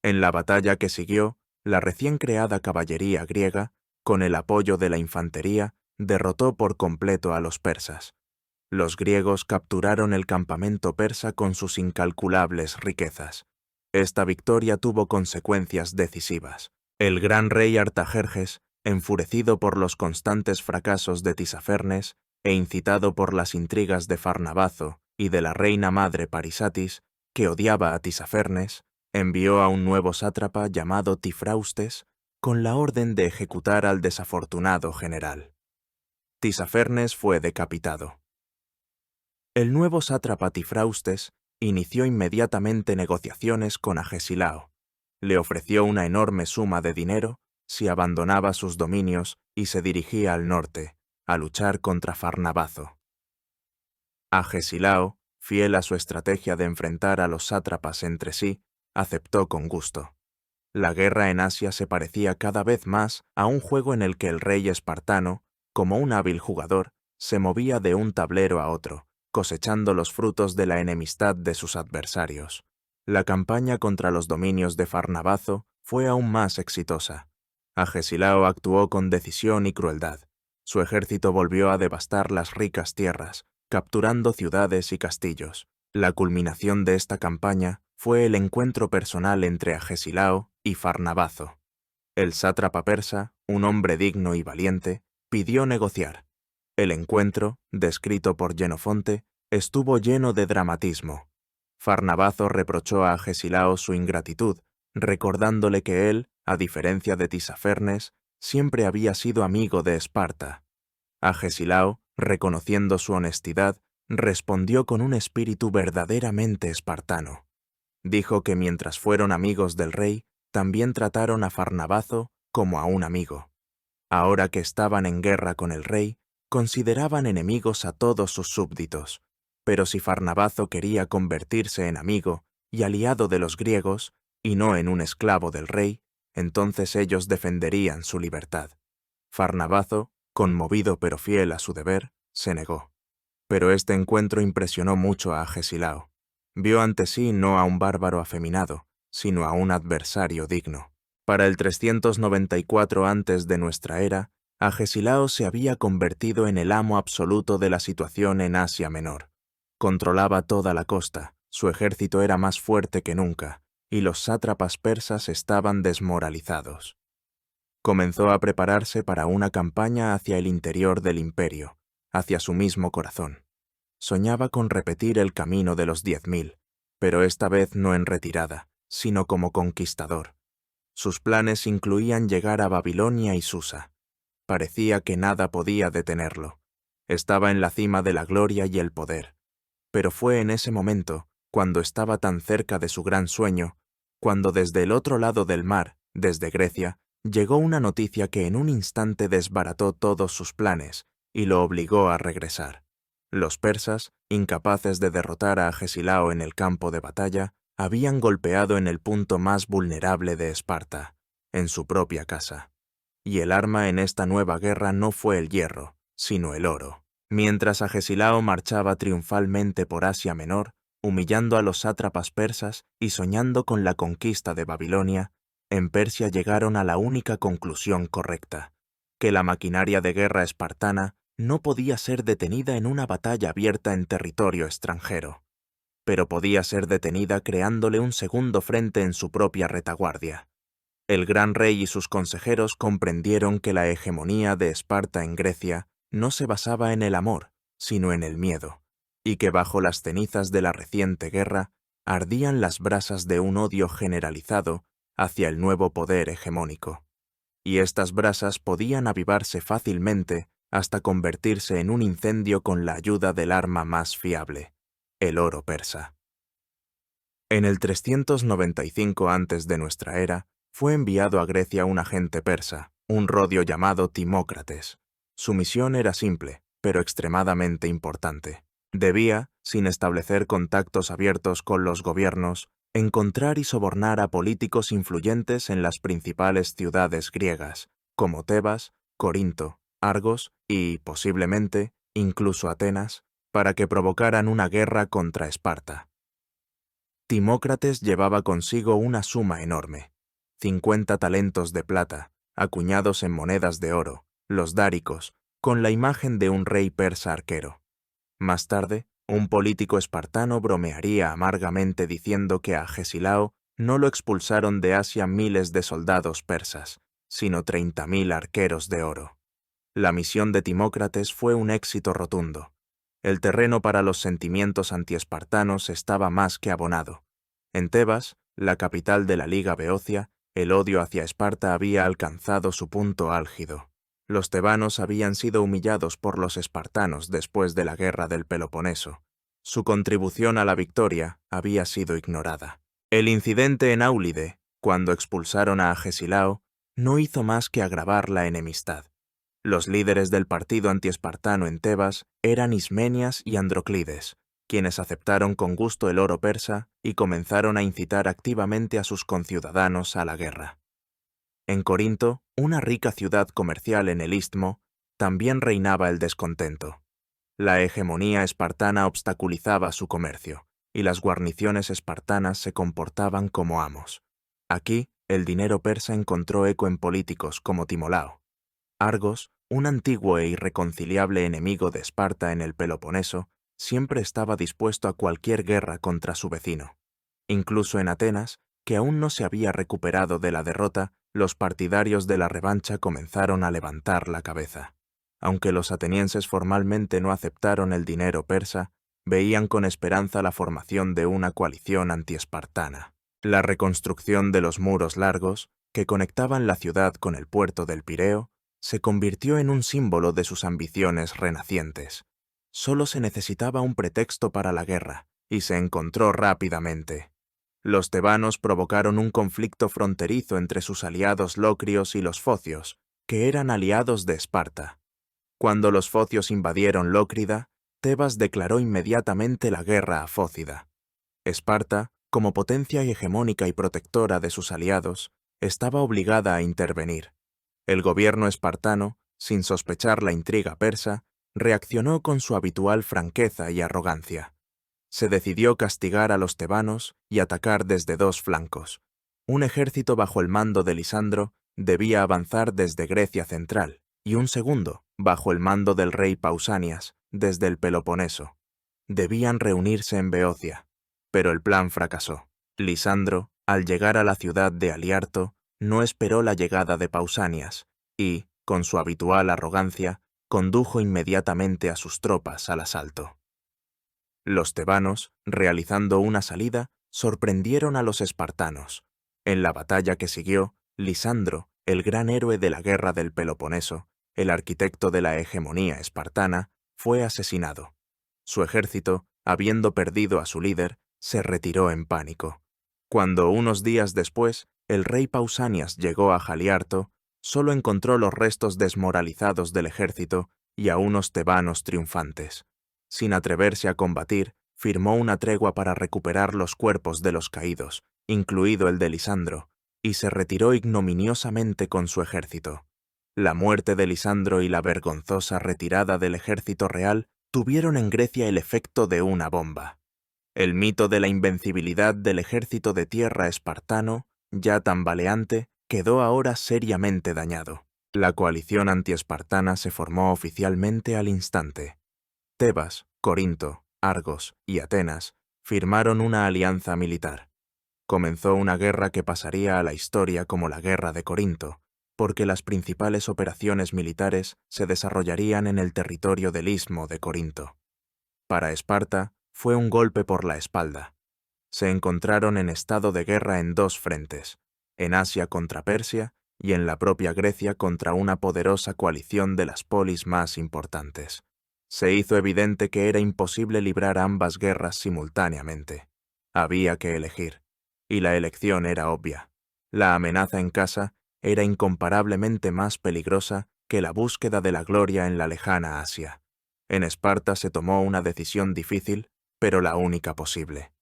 En la batalla que siguió, la recién creada caballería griega, con el apoyo de la infantería, derrotó por completo a los persas. Los griegos capturaron el campamento persa con sus incalculables riquezas. Esta victoria tuvo consecuencias decisivas. El gran rey Artajerjes, enfurecido por los constantes fracasos de Tisafernes e incitado por las intrigas de Farnabazo y de la reina madre Parisatis, que odiaba a Tisafernes, envió a un nuevo sátrapa llamado Tifraustes con la orden de ejecutar al desafortunado general. Tisafernes fue decapitado. El nuevo sátrapa Tifraustes inició inmediatamente negociaciones con Agesilao. Le ofreció una enorme suma de dinero si abandonaba sus dominios y se dirigía al norte, a luchar contra Farnabazo. Agesilao, fiel a su estrategia de enfrentar a los sátrapas entre sí, aceptó con gusto. La guerra en Asia se parecía cada vez más a un juego en el que el rey espartano, como un hábil jugador, se movía de un tablero a otro, cosechando los frutos de la enemistad de sus adversarios. La campaña contra los dominios de Farnabazo fue aún más exitosa. Agesilao actuó con decisión y crueldad. Su ejército volvió a devastar las ricas tierras, capturando ciudades y castillos. La culminación de esta campaña fue el encuentro personal entre Agesilao y Farnabazo. El sátrapa persa, un hombre digno y valiente, pidió negociar. El encuentro, descrito por Jenofonte, estuvo lleno de dramatismo. Farnabazo reprochó a Agesilao su ingratitud, recordándole que él, a diferencia de Tisafernes, siempre había sido amigo de Esparta. Agesilao, reconociendo su honestidad, respondió con un espíritu verdaderamente espartano. Dijo que mientras fueron amigos del rey, también trataron a Farnabazo como a un amigo. Ahora que estaban en guerra con el rey, consideraban enemigos a todos sus súbditos, pero si Farnabazo quería convertirse en amigo y aliado de los griegos, y no en un esclavo del rey, entonces ellos defenderían su libertad. Farnabazo, conmovido pero fiel a su deber, se negó. Pero este encuentro impresionó mucho a Agesilao. Vio ante sí no a un bárbaro afeminado, sino a un adversario digno. Para el 394 antes de nuestra era, Agesilao se había convertido en el amo absoluto de la situación en Asia Menor. Controlaba toda la costa, su ejército era más fuerte que nunca, y los sátrapas persas estaban desmoralizados. Comenzó a prepararse para una campaña hacia el interior del imperio, hacia su mismo corazón. Soñaba con repetir el camino de los 10.000, pero esta vez no en retirada, sino como conquistador. Sus planes incluían llegar a Babilonia y Susa. Parecía que nada podía detenerlo. Estaba en la cima de la gloria y el poder. Pero fue en ese momento, cuando estaba tan cerca de su gran sueño, cuando desde el otro lado del mar, desde Grecia, llegó una noticia que en un instante desbarató todos sus planes y lo obligó a regresar. Los persas, incapaces de derrotar a Agesilao en el campo de batalla, habían golpeado en el punto más vulnerable de Esparta, en su propia casa. Y el arma en esta nueva guerra no fue el hierro, sino el oro. Mientras Agesilao marchaba triunfalmente por Asia Menor, humillando a los sátrapas persas y soñando con la conquista de Babilonia, en Persia llegaron a la única conclusión correcta, que la maquinaria de guerra espartana no podía ser detenida en una batalla abierta en territorio extranjero, pero podía ser detenida creándole un segundo frente en su propia retaguardia. El gran rey y sus consejeros comprendieron que la hegemonía de Esparta en Grecia no se basaba en el amor, sino en el miedo, y que bajo las cenizas de la reciente guerra ardían las brasas de un odio generalizado hacia el nuevo poder hegemónico. Y estas brasas podían avivarse fácilmente hasta convertirse en un incendio con la ayuda del arma más fiable, el oro persa. En el 395 antes de nuestra era, fue enviado a Grecia un agente persa, un rodio llamado Timócrates. Su misión era simple, pero extremadamente importante. Debía, sin establecer contactos abiertos con los gobiernos, encontrar y sobornar a políticos influyentes en las principales ciudades griegas, como Tebas, Corinto, Argos y, posiblemente, incluso Atenas, para que provocaran una guerra contra Esparta. Timócrates llevaba consigo una suma enorme, 50 talentos de plata, acuñados en monedas de oro, los dáricos, con la imagen de un rey persa arquero. Más tarde, un político espartano bromearía amargamente diciendo que a Agesilao no lo expulsaron de Asia miles de soldados persas, sino 30.000 arqueros de oro. La misión de Timócrates fue un éxito rotundo. El terreno para los sentimientos antiespartanos estaba más que abonado. En Tebas, la capital de la Liga Beocia, el odio hacia Esparta había alcanzado su punto álgido. Los tebanos habían sido humillados por los espartanos después de la guerra del Peloponeso. Su contribución a la victoria había sido ignorada. El incidente en Áulide, cuando expulsaron a Agesilao, no hizo más que agravar la enemistad. Los líderes del partido antiespartano en Tebas eran Ismenias y Androclides, quienes aceptaron con gusto el oro persa y comenzaron a incitar activamente a sus conciudadanos a la guerra. En Corinto, una rica ciudad comercial en el Istmo, también reinaba el descontento. La hegemonía espartana obstaculizaba su comercio, y las guarniciones espartanas se comportaban como amos. Aquí, el dinero persa encontró eco en políticos como Timolao. Argos, un antiguo e irreconciliable enemigo de Esparta en el Peloponeso, siempre estaba dispuesto a cualquier guerra contra su vecino. Incluso en Atenas, que aún no se había recuperado de la derrota, los partidarios de la revancha comenzaron a levantar la cabeza. Aunque los atenienses formalmente no aceptaron el dinero persa, veían con esperanza la formación de una coalición antiespartana. La reconstrucción de los muros largos, que conectaban la ciudad con el puerto del Pireo, se convirtió en un símbolo de sus ambiciones renacientes. Solo se necesitaba un pretexto para la guerra, y se encontró rápidamente. Los tebanos provocaron un conflicto fronterizo entre sus aliados locrios y los focios, que eran aliados de Esparta. Cuando los focios invadieron Lócrida, Tebas declaró inmediatamente la guerra a Fócida. Esparta, como potencia hegemónica y protectora de sus aliados, estaba obligada a intervenir. El gobierno espartano, sin sospechar la intriga persa, reaccionó con su habitual franqueza y arrogancia. Se decidió castigar a los tebanos y atacar desde dos flancos, Un ejército bajo el mando de Lisandro debía avanzar desde Grecia central, y un segundo, bajo el mando del rey Pausanias, desde el Peloponeso. Debían reunirse en Beocia, pero el plan fracasó. Lisandro, al llegar a la ciudad de Haliarto, no esperó la llegada de Pausanias y, con su habitual arrogancia, condujo inmediatamente a sus tropas al asalto. Los tebanos, realizando una salida, sorprendieron a los espartanos. En la batalla que siguió, Lisandro, el gran héroe de la guerra del Peloponeso, el arquitecto de la hegemonía espartana, fue asesinado. Su ejército, habiendo perdido a su líder, se retiró en pánico. Cuando unos días después el rey Pausanias llegó a Haliarto, solo encontró los restos desmoralizados del ejército y a unos tebanos triunfantes. Sin atreverse a combatir, firmó una tregua para recuperar los cuerpos de los caídos, incluido el de Lisandro, y se retiró ignominiosamente con su ejército. La muerte de Lisandro y la vergonzosa retirada del ejército real tuvieron en Grecia el efecto de una bomba. El mito de la invencibilidad del ejército de tierra espartano, ya tambaleante, quedó ahora seriamente dañado. La coalición antiespartana se formó oficialmente al instante. Tebas, Corinto, Argos y Atenas firmaron una alianza militar. Comenzó una guerra que pasaría a la historia como la Guerra de Corinto, porque las principales operaciones militares se desarrollarían en el territorio del Istmo de Corinto. Para Esparta, fue un golpe por la espalda. Se encontraron en estado de guerra en dos frentes, en Asia contra Persia y en la propia Grecia contra una poderosa coalición de las polis más importantes. Se hizo evidente que era imposible librar ambas guerras simultáneamente. Había que elegir, y la elección era obvia. La amenaza en casa era incomparablemente más peligrosa que la búsqueda de la gloria en la lejana Asia. En Esparta se tomó una decisión difícil, pero la única posible.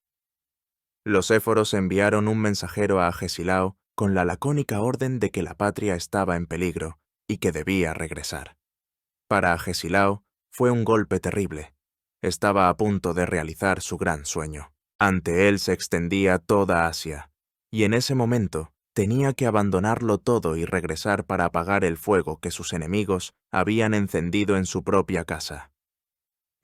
Los éforos enviaron un mensajero a Agesilao con la lacónica orden de que la patria estaba en peligro y que debía regresar. Para Agesilao fue un golpe terrible. Estaba a punto de realizar su gran sueño. Ante él se extendía toda Asia, y en ese momento tenía que abandonarlo todo y regresar para apagar el fuego que sus enemigos habían encendido en su propia casa.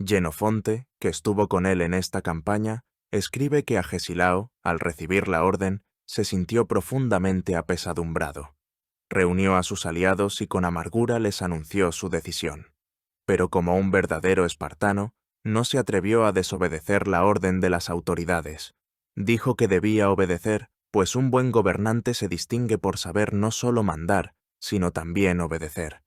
Jenofonte, que estuvo con él en esta campaña, escribe que Agesilao, al recibir la orden, se sintió profundamente apesadumbrado. Reunió a sus aliados y con amargura les anunció su decisión. Pero como un verdadero espartano, no se atrevió a desobedecer la orden de las autoridades. Dijo que debía obedecer, pues un buen gobernante se distingue por saber no solo mandar, sino también obedecer.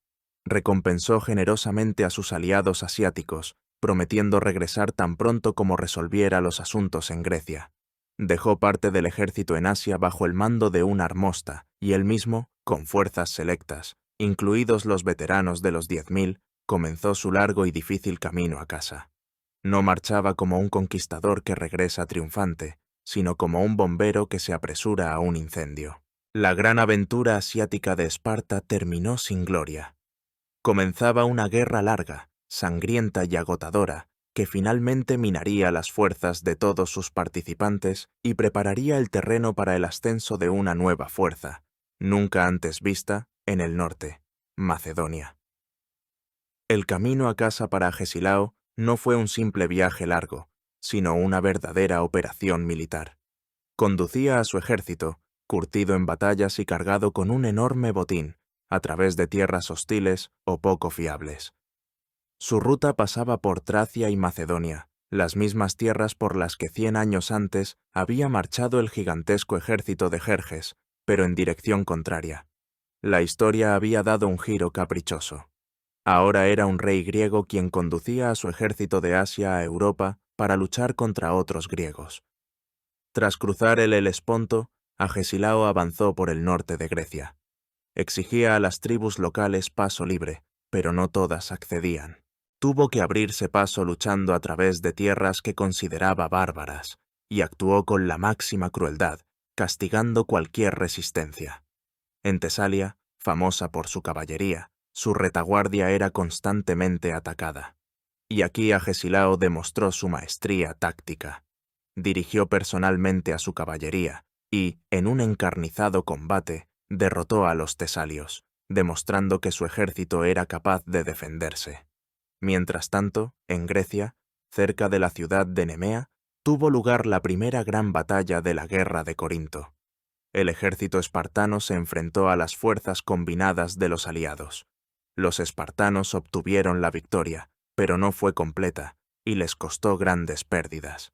Recompensó generosamente a sus aliados asiáticos, prometiendo regresar tan pronto como resolviera los asuntos en Grecia. Dejó parte del ejército en Asia bajo el mando de un armosta, y él mismo, con fuerzas selectas, incluidos los veteranos de los 10.000, comenzó su largo y difícil camino a casa. No marchaba como un conquistador que regresa triunfante, sino como un bombero que se apresura a un incendio. La gran aventura asiática de Esparta terminó sin gloria. Comenzaba una guerra larga, sangrienta y agotadora, que finalmente minaría las fuerzas de todos sus participantes y prepararía el terreno para el ascenso de una nueva fuerza, nunca antes vista, en el norte, Macedonia. El camino a casa para Agesilao no fue un simple viaje largo, sino una verdadera operación militar. Conducía a su ejército, curtido en batallas y cargado con un enorme botín, a través de tierras hostiles o poco fiables. Su ruta pasaba por Tracia y Macedonia, las mismas tierras por las que 100 años antes había marchado el gigantesco ejército de Jerjes, pero en dirección contraria. La historia había dado un giro caprichoso. Ahora era un rey griego quien conducía a su ejército de Asia a Europa para luchar contra otros griegos. Tras cruzar el Helesponto, Agesilao avanzó por el norte de Grecia. Exigía a las tribus locales paso libre, pero no todas accedían. Tuvo que abrirse paso luchando a través de tierras que consideraba bárbaras, y actuó con la máxima crueldad, castigando cualquier resistencia. En Tesalia, famosa por su caballería, su retaguardia era constantemente atacada. Y aquí Agesilao demostró su maestría táctica. Dirigió personalmente a su caballería, y, en un encarnizado combate, derrotó a los tesalios, demostrando que su ejército era capaz de defenderse. Mientras tanto, en Grecia, cerca de la ciudad de Nemea, tuvo lugar la primera gran batalla de la guerra de Corinto. El ejército espartano se enfrentó a las fuerzas combinadas de los aliados. Los espartanos obtuvieron la victoria, pero no fue completa, y les costó grandes pérdidas.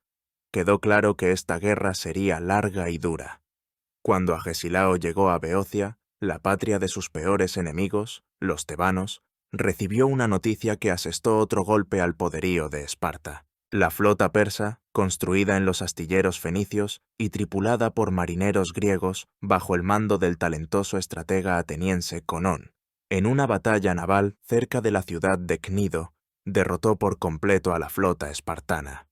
Quedó claro que esta guerra sería larga y dura. Cuando Agesilao llegó a Beocia, la patria de sus peores enemigos, los tebanos, recibió una noticia que asestó otro golpe al poderío de Esparta. La flota persa, construida en los astilleros fenicios y tripulada por marineros griegos bajo el mando del talentoso estratega ateniense Conón, en una batalla naval cerca de la ciudad de Cnido, derrotó por completo a la flota espartana.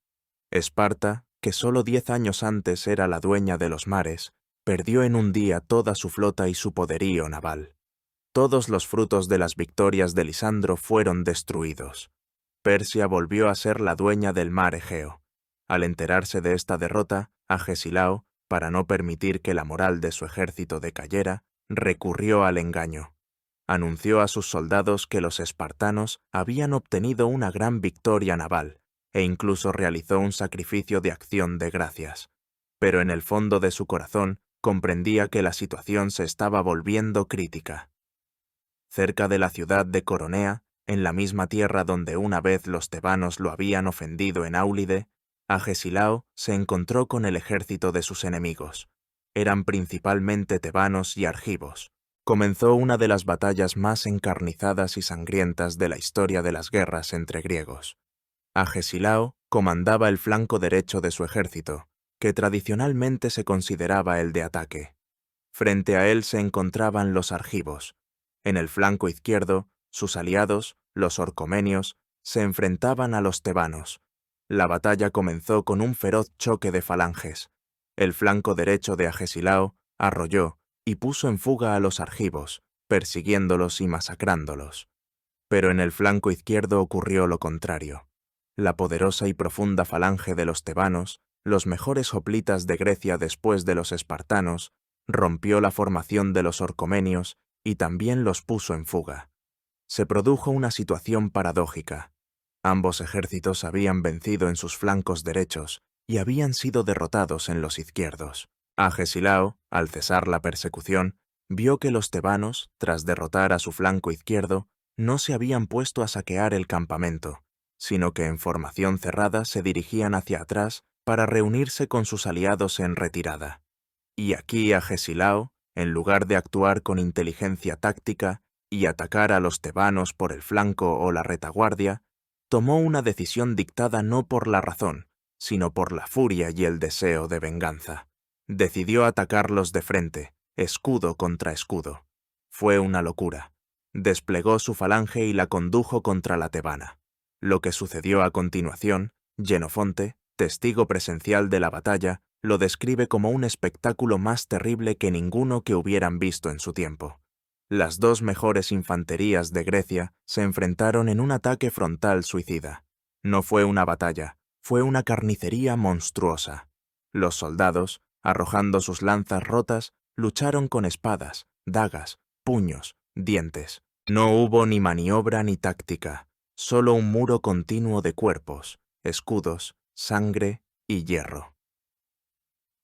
Esparta, que solo 10 años antes era la dueña de los mares, perdió en un día toda su flota y su poderío naval. Todos los frutos de las victorias de Lisandro fueron destruidos. Persia volvió a ser la dueña del mar Egeo. Al enterarse de esta derrota, Agesilao, para no permitir que la moral de su ejército decayera, recurrió al engaño. Anunció a sus soldados que los espartanos habían obtenido una gran victoria naval, e incluso realizó un sacrificio de acción de gracias. Pero en el fondo de su corazón comprendía que la situación se estaba volviendo crítica. Cerca de la ciudad de Coronea, en la misma tierra donde una vez los tebanos lo habían ofendido en Áulide, Agesilao se encontró con el ejército de sus enemigos. Eran principalmente tebanos y argivos. Comenzó una de las batallas más encarnizadas y sangrientas de la historia de las guerras entre griegos. Agesilao comandaba el flanco derecho de su ejército, que tradicionalmente se consideraba el de ataque. Frente a él se encontraban los argivos. En el flanco izquierdo, sus aliados, los orcomenios, se enfrentaban a los tebanos. La batalla comenzó con un feroz choque de falanges. El flanco derecho de Agesilao arrolló y puso en fuga a los argivos, persiguiéndolos y masacrándolos. Pero en el flanco izquierdo ocurrió lo contrario. La poderosa y profunda falange de los tebanos, los mejores hoplitas de Grecia después de los espartanos, rompió la formación de los orcomenios y también los puso en fuga. Se produjo una situación paradójica. Ambos ejércitos habían vencido en sus flancos derechos y habían sido derrotados en los izquierdos. Agesilao, al cesar la persecución, vio que los tebanos, tras derrotar a su flanco izquierdo, no se habían puesto a saquear el campamento, sino que en formación cerrada se dirigían hacia atrás para reunirse con sus aliados en retirada. Y aquí Agesilao, en lugar de actuar con inteligencia táctica y atacar a los tebanos por el flanco o la retaguardia, tomó una decisión dictada no por la razón, sino por la furia y el deseo de venganza. Decidió atacarlos de frente, escudo contra escudo. Fue una locura. Desplegó su falange y la condujo contra la tebana. Lo que sucedió a continuación, Jenofonte, testigo presencial de la batalla, lo describe como un espectáculo más terrible que ninguno que hubieran visto en su tiempo. Las dos mejores infanterías de Grecia se enfrentaron en un ataque frontal suicida. No fue una batalla, fue una carnicería monstruosa. Los soldados, arrojando sus lanzas rotas, lucharon con espadas, dagas, puños, dientes. No hubo ni maniobra ni táctica, solo un muro continuo de cuerpos, escudos, sangre y hierro.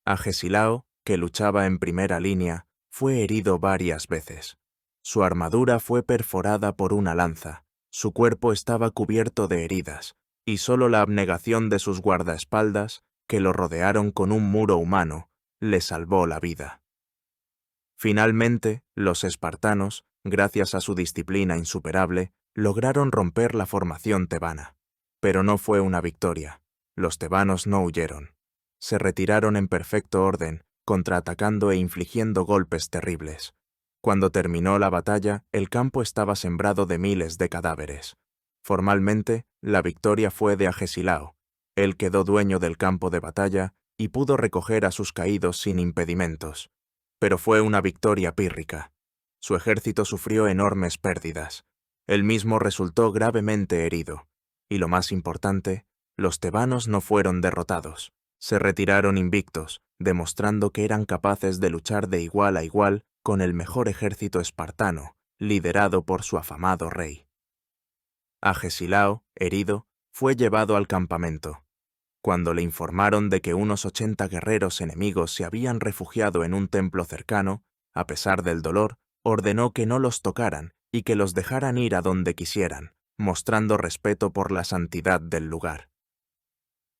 Agesilao, que luchaba en primera línea, fue herido varias veces. Su armadura fue perforada por una lanza, su cuerpo estaba cubierto de heridas, y solo la abnegación de sus guardaespaldas, que lo rodearon con un muro humano, le salvó la vida. Finalmente, los espartanos, gracias a su disciplina insuperable, lograron romper la formación tebana. Pero no fue una victoria. Los tebanos no huyeron. Se retiraron en perfecto orden, contraatacando e infligiendo golpes terribles. Cuando terminó la batalla, el campo estaba sembrado de miles de cadáveres. Formalmente, la victoria fue de Agesilao. Él quedó dueño del campo de batalla y pudo recoger a sus caídos sin impedimentos. Pero fue una victoria pírrica. Su ejército sufrió enormes pérdidas. Él mismo resultó gravemente herido. Y lo más importante, los tebanos no fueron derrotados. Se retiraron invictos, demostrando que eran capaces de luchar de igual a igual con el mejor ejército espartano, liderado por su afamado rey. Agesilao, herido, fue llevado al campamento. Cuando le informaron de que unos 80 guerreros enemigos se habían refugiado en un templo cercano, a pesar del dolor, ordenó que no los tocaran y que los dejaran ir a donde quisieran, mostrando respeto por la santidad del lugar.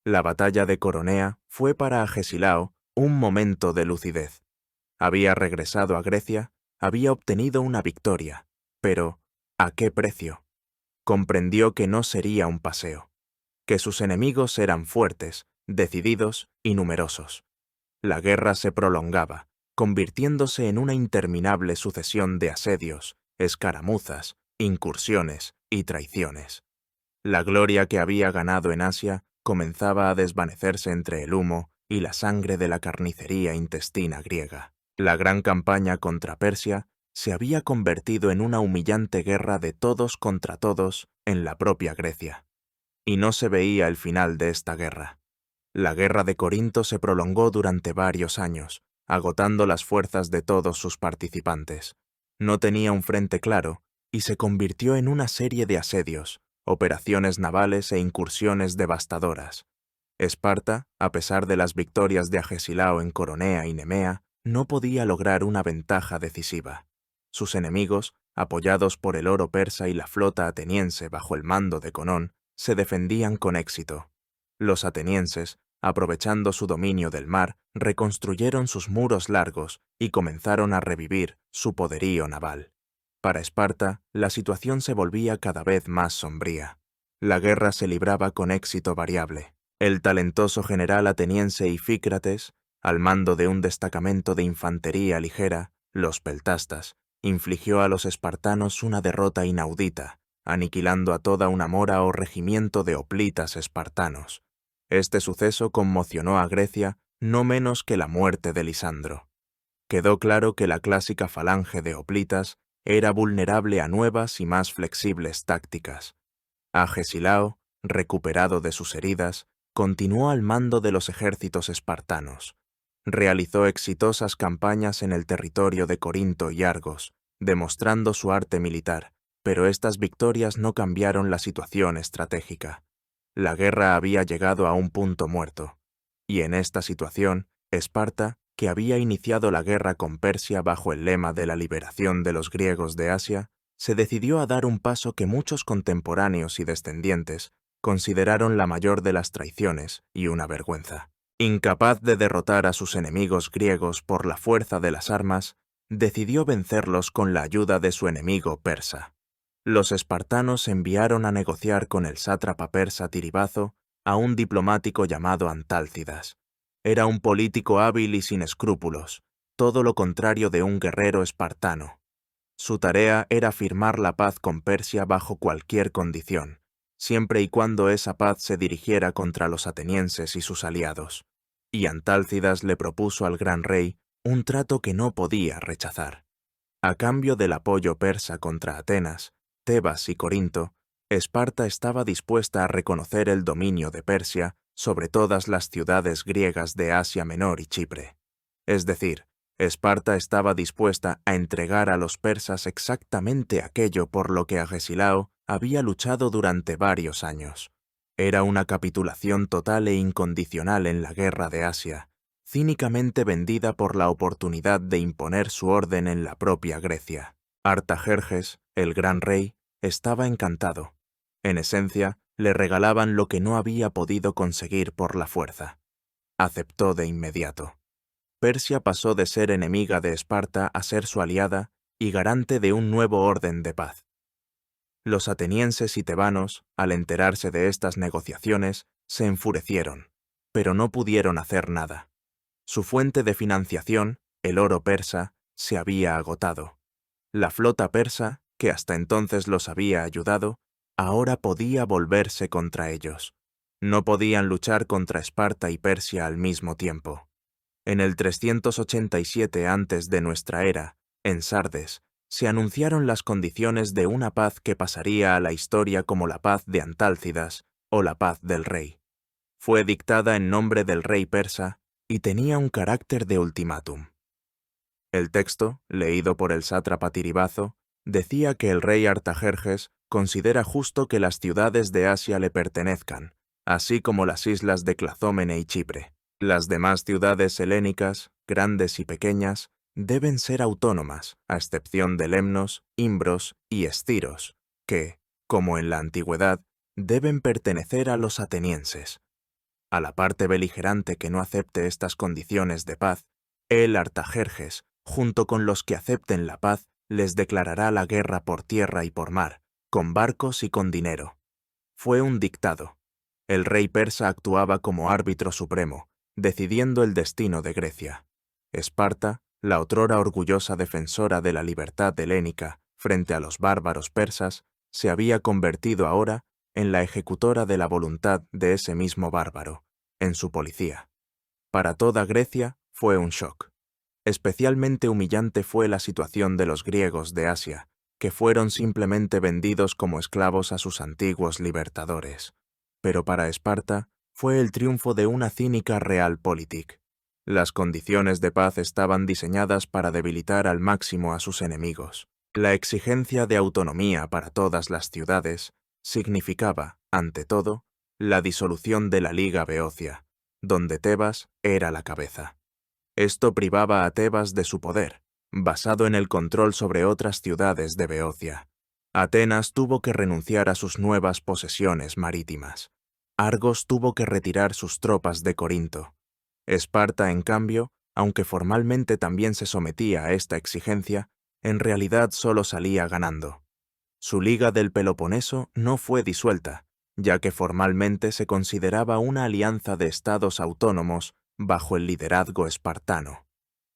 La batalla de Coronea fue para Agesilao un momento de lucidez. Había regresado a Grecia, había obtenido una victoria, pero ¿a qué precio? Comprendió que no sería un paseo, que sus enemigos eran fuertes, decididos y numerosos. La guerra se prolongaba, convirtiéndose en una interminable sucesión de asedios, escaramuzas, incursiones y traiciones. La gloria que había ganado en Asia comenzaba a desvanecerse entre el humo y la sangre de la carnicería intestina griega. La gran campaña contra Persia se había convertido en una humillante guerra de todos contra todos en la propia Grecia. Y no se veía el final de esta guerra. La guerra de Corinto se prolongó durante varios años, agotando las fuerzas de todos sus participantes. No tenía un frente claro y se convirtió en una serie de asedios, operaciones navales e incursiones devastadoras. Esparta, a pesar de las victorias de Agesilao en Coronea y Nemea, no podía lograr una ventaja decisiva. Sus enemigos, apoyados por el oro persa y la flota ateniense bajo el mando de Conón, se defendían con éxito. Los atenienses, aprovechando su dominio del mar, reconstruyeron sus muros largos y comenzaron a revivir su poderío naval. Para Esparta, la situación se volvía cada vez más sombría. La guerra se libraba con éxito variable. El talentoso general ateniense Ifícrates, al mando de un destacamento de infantería ligera, los peltastas, infligió a los espartanos una derrota inaudita, aniquilando a toda una mora o regimiento de hoplitas espartanos. Este suceso conmocionó a Grecia no menos que la muerte de Lisandro. Quedó claro que la clásica falange de hoplitas era vulnerable a nuevas y más flexibles tácticas. Agesilao, recuperado de sus heridas, continuó al mando de los ejércitos espartanos. Realizó exitosas campañas en el territorio de Corinto y Argos, demostrando su arte militar, pero estas victorias no cambiaron la situación estratégica. La guerra había llegado a un punto muerto, y en esta situación, Esparta, que había iniciado la guerra con Persia bajo el lema de la liberación de los griegos de Asia, se decidió a dar un paso que muchos contemporáneos y descendientes consideraron la mayor de las traiciones y una vergüenza. Incapaz de derrotar a sus enemigos griegos por la fuerza de las armas, decidió vencerlos con la ayuda de su enemigo persa. Los espartanos enviaron a negociar con el sátrapa persa Tiribazo a un diplomático llamado Antálcidas. Era un político hábil y sin escrúpulos, todo lo contrario de un guerrero espartano. Su tarea era firmar la paz con Persia bajo cualquier condición, siempre y cuando esa paz se dirigiera contra los atenienses y sus aliados. Y Antálcidas le propuso al gran rey un trato que no podía rechazar. A cambio del apoyo persa contra Atenas, Tebas y Corinto, Esparta estaba dispuesta a reconocer el dominio de Persia sobre todas las ciudades griegas de Asia Menor y Chipre. Es decir, Esparta estaba dispuesta a entregar a los persas exactamente aquello por lo que Agesilao había luchado durante varios años. Era una capitulación total e incondicional en la guerra de Asia, cínicamente vendida por la oportunidad de imponer su orden en la propia Grecia. Artajerjes, el gran rey, estaba encantado. En esencia, le regalaban lo que no había podido conseguir por la fuerza. Aceptó de inmediato. Persia pasó de ser enemiga de Esparta a ser su aliada y garante de un nuevo orden de paz. Los atenienses y tebanos, al enterarse de estas negociaciones, se enfurecieron, pero no pudieron hacer nada. Su fuente de financiación, el oro persa, se había agotado. La flota persa, que hasta entonces los había ayudado, ahora podía volverse contra ellos. No podían luchar contra Esparta y Persia al mismo tiempo. En el 387 antes de nuestra era, en Sardes, se anunciaron las condiciones de una paz que pasaría a la historia como la paz de Antálcidas o la paz del rey. Fue dictada en nombre del rey persa y tenía un carácter de ultimátum. El texto, leído por el sátrapa Tiribazo, decía que el rey Artajerjes considera justo que las ciudades de Asia le pertenezcan, así como las islas de Clazómene y Chipre. Las demás ciudades helénicas, grandes y pequeñas, deben ser autónomas, a excepción de Lemnos, Imbros y Esciros, que, como en la antigüedad, deben pertenecer a los atenienses. A la parte beligerante que no acepte estas condiciones de paz, él, Artajerjes, junto con los que acepten la paz, les declarará la guerra por tierra y por mar, con barcos y con dinero. Fue un dictado. El rey persa actuaba como árbitro supremo, decidiendo el destino de Grecia. Esparta, la otrora orgullosa defensora de la libertad helénica frente a los bárbaros persas, se había convertido ahora en la ejecutora de la voluntad de ese mismo bárbaro, en su policía. Para toda Grecia fue un shock. Especialmente humillante fue la situación de los griegos de Asia, que fueron simplemente vendidos como esclavos a sus antiguos libertadores. Pero para Esparta fue el triunfo de una cínica realpolitik. Las condiciones de paz estaban diseñadas para debilitar al máximo a sus enemigos. La exigencia de autonomía para todas las ciudades significaba, ante todo, la disolución de la Liga Beocia, donde Tebas era la cabeza. Esto privaba a Tebas de su poder, basado en el control sobre otras ciudades de Beocia. Atenas tuvo que renunciar a sus nuevas posesiones marítimas. Argos tuvo que retirar sus tropas de Corinto. Esparta, en cambio, aunque formalmente también se sometía a esta exigencia, en realidad solo salía ganando. Su Liga del Peloponeso no fue disuelta, ya que formalmente se consideraba una alianza de estados autónomos bajo el liderazgo espartano.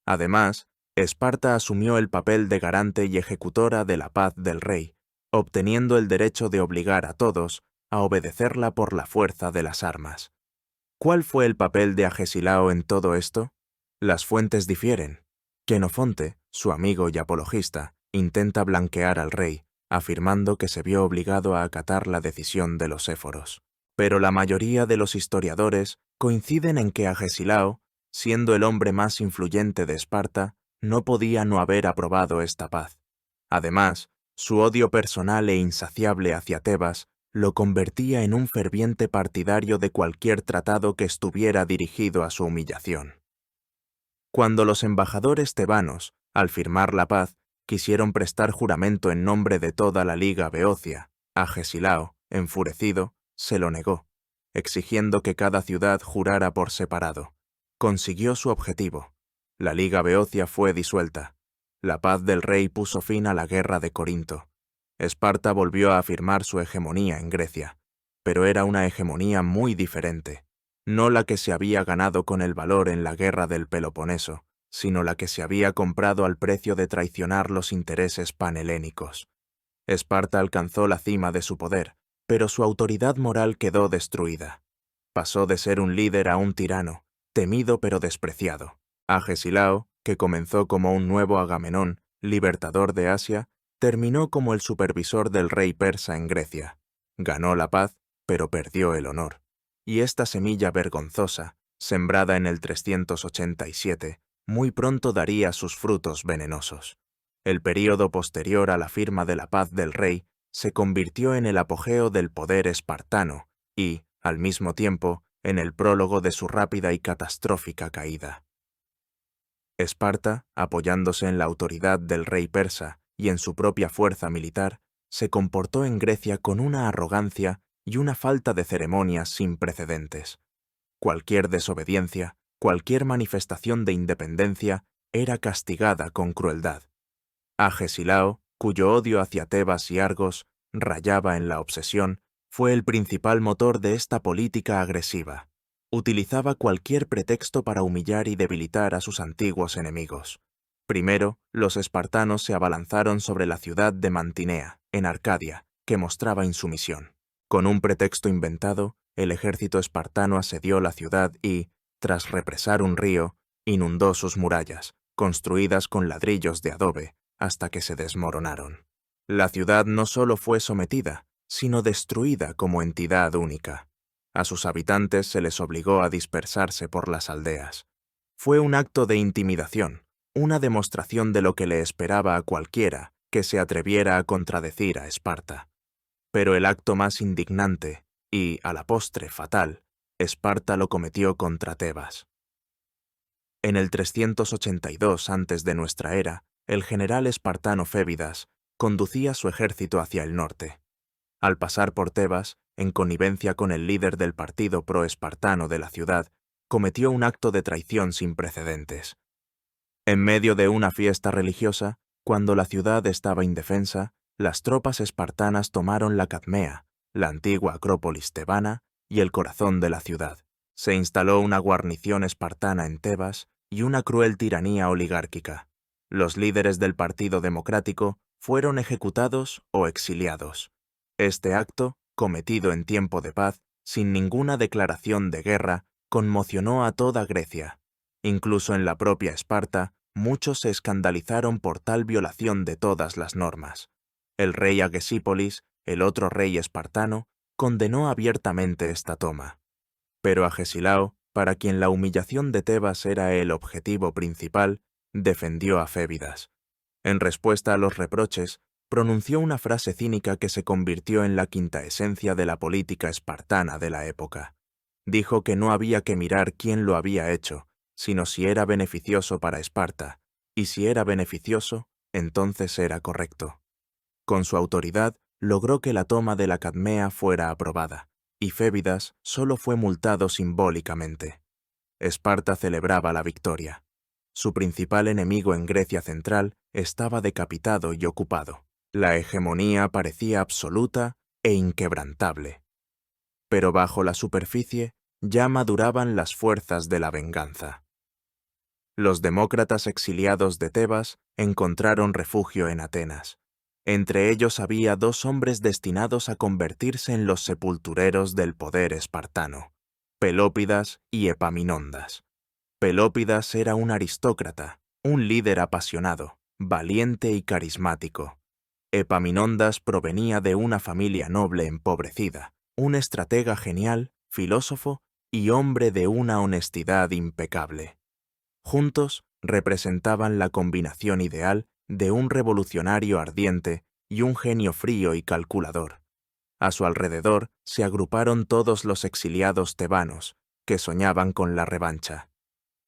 Además, Esparta asumió el papel de garante y ejecutora de la paz del rey, obteniendo el derecho de obligar a todos a obedecerla por la fuerza de las armas. ¿Cuál fue el papel de Agesilao en todo esto? Las fuentes difieren. Quenofonte, su amigo y apologista, intenta blanquear al rey, afirmando que se vio obligado a acatar la decisión de los éforos. Pero la mayoría de los historiadores coinciden en que Agesilao, siendo el hombre más influyente de Esparta, no podía no haber aprobado esta paz. Además, su odio personal e insaciable hacia Tebas lo convertía en un ferviente partidario de cualquier tratado que estuviera dirigido a su humillación. Cuando los embajadores tebanos, al firmar la paz, quisieron prestar juramento en nombre de toda la Liga Beocia, Agesilao, enfurecido, se lo negó, exigiendo que cada ciudad jurara por separado. Consiguió su objetivo. La Liga Beocia fue disuelta. La paz del rey puso fin a la guerra de Corinto. Esparta volvió a afirmar su hegemonía en Grecia, pero era una hegemonía muy diferente, no la que se había ganado con el valor en la guerra del Peloponeso, sino la que se había comprado al precio de traicionar los intereses panhelénicos. Esparta alcanzó la cima de su poder, pero su autoridad moral quedó destruida. Pasó de ser un líder a un tirano, temido pero despreciado. Agesilao, que comenzó como un nuevo Agamenón, libertador de Asia, terminó como el supervisor del rey persa en Grecia. Ganó la paz, pero perdió el honor. Y esta semilla vergonzosa, sembrada en el 387, muy pronto daría sus frutos venenosos. El período posterior a la firma de la paz del rey se convirtió en el apogeo del poder espartano y, al mismo tiempo, en el prólogo de su rápida y catastrófica caída. Esparta, apoyándose en la autoridad del rey persa y en su propia fuerza militar, se comportó en Grecia con una arrogancia y una falta de ceremonias sin precedentes. Cualquier desobediencia, cualquier manifestación de independencia era castigada con crueldad. Agesilao, cuyo odio hacia Tebas y Argos rayaba en la obsesión, fue el principal motor de esta política agresiva. Utilizaba cualquier pretexto para humillar y debilitar a sus antiguos enemigos. Primero, los espartanos se abalanzaron sobre la ciudad de Mantinea, en Arcadia, que mostraba insumisión. Con un pretexto inventado, el ejército espartano asedió la ciudad y, tras represar un río, inundó sus murallas, construidas con ladrillos de adobe, hasta que se desmoronaron. La ciudad no solo fue sometida, sino destruida como entidad única. A sus habitantes se les obligó a dispersarse por las aldeas. Fue un acto de intimidación, una demostración de lo que le esperaba a cualquiera que se atreviera a contradecir a Esparta. Pero el acto más indignante, y, a la postre, fatal, Esparta lo cometió contra Tebas. En el 382 antes de nuestra era, el general espartano Fébidas conducía su ejército hacia el norte. Al pasar por Tebas, en connivencia con el líder del partido pro-espartano de la ciudad, cometió un acto de traición sin precedentes. En medio de una fiesta religiosa, cuando la ciudad estaba indefensa, las tropas espartanas tomaron la Cadmea, la antigua acrópolis tebana, y el corazón de la ciudad. Se instaló una guarnición espartana en Tebas y una cruel tiranía oligárquica. Los líderes del Partido Democrático fueron ejecutados o exiliados. Este acto, cometido en tiempo de paz, sin ninguna declaración de guerra, conmocionó a toda Grecia. Incluso en la propia Esparta, muchos se escandalizaron por tal violación de todas las normas. El rey Agesípolis, el otro rey espartano, condenó abiertamente esta toma. Pero Agesilao, para quien la humillación de Tebas era el objetivo principal, defendió a Fébidas. En respuesta a los reproches, pronunció una frase cínica que se convirtió en la quinta esencia de la política espartana de la época. Dijo que no había que mirar quién lo había hecho, sino si era beneficioso para Esparta, y si era beneficioso, entonces era correcto. Con su autoridad, logró que la toma de la Cadmea fuera aprobada, y Fébidas solo fue multado simbólicamente. Esparta celebraba la victoria. Su principal enemigo en Grecia central estaba decapitado y ocupado. La hegemonía parecía absoluta e inquebrantable. Pero bajo la superficie ya maduraban las fuerzas de la venganza. Los demócratas exiliados de Tebas encontraron refugio en Atenas. Entre ellos había dos hombres destinados a convertirse en los sepultureros del poder espartano, Pelópidas y Epaminondas. Pelópidas era un aristócrata, un líder apasionado, valiente y carismático. Epaminondas provenía de una familia noble empobrecida, un estratega genial, filósofo y hombre de una honestidad impecable. Juntos representaban la combinación ideal de un revolucionario ardiente y un genio frío y calculador. A su alrededor se agruparon todos los exiliados tebanos, que soñaban con la revancha.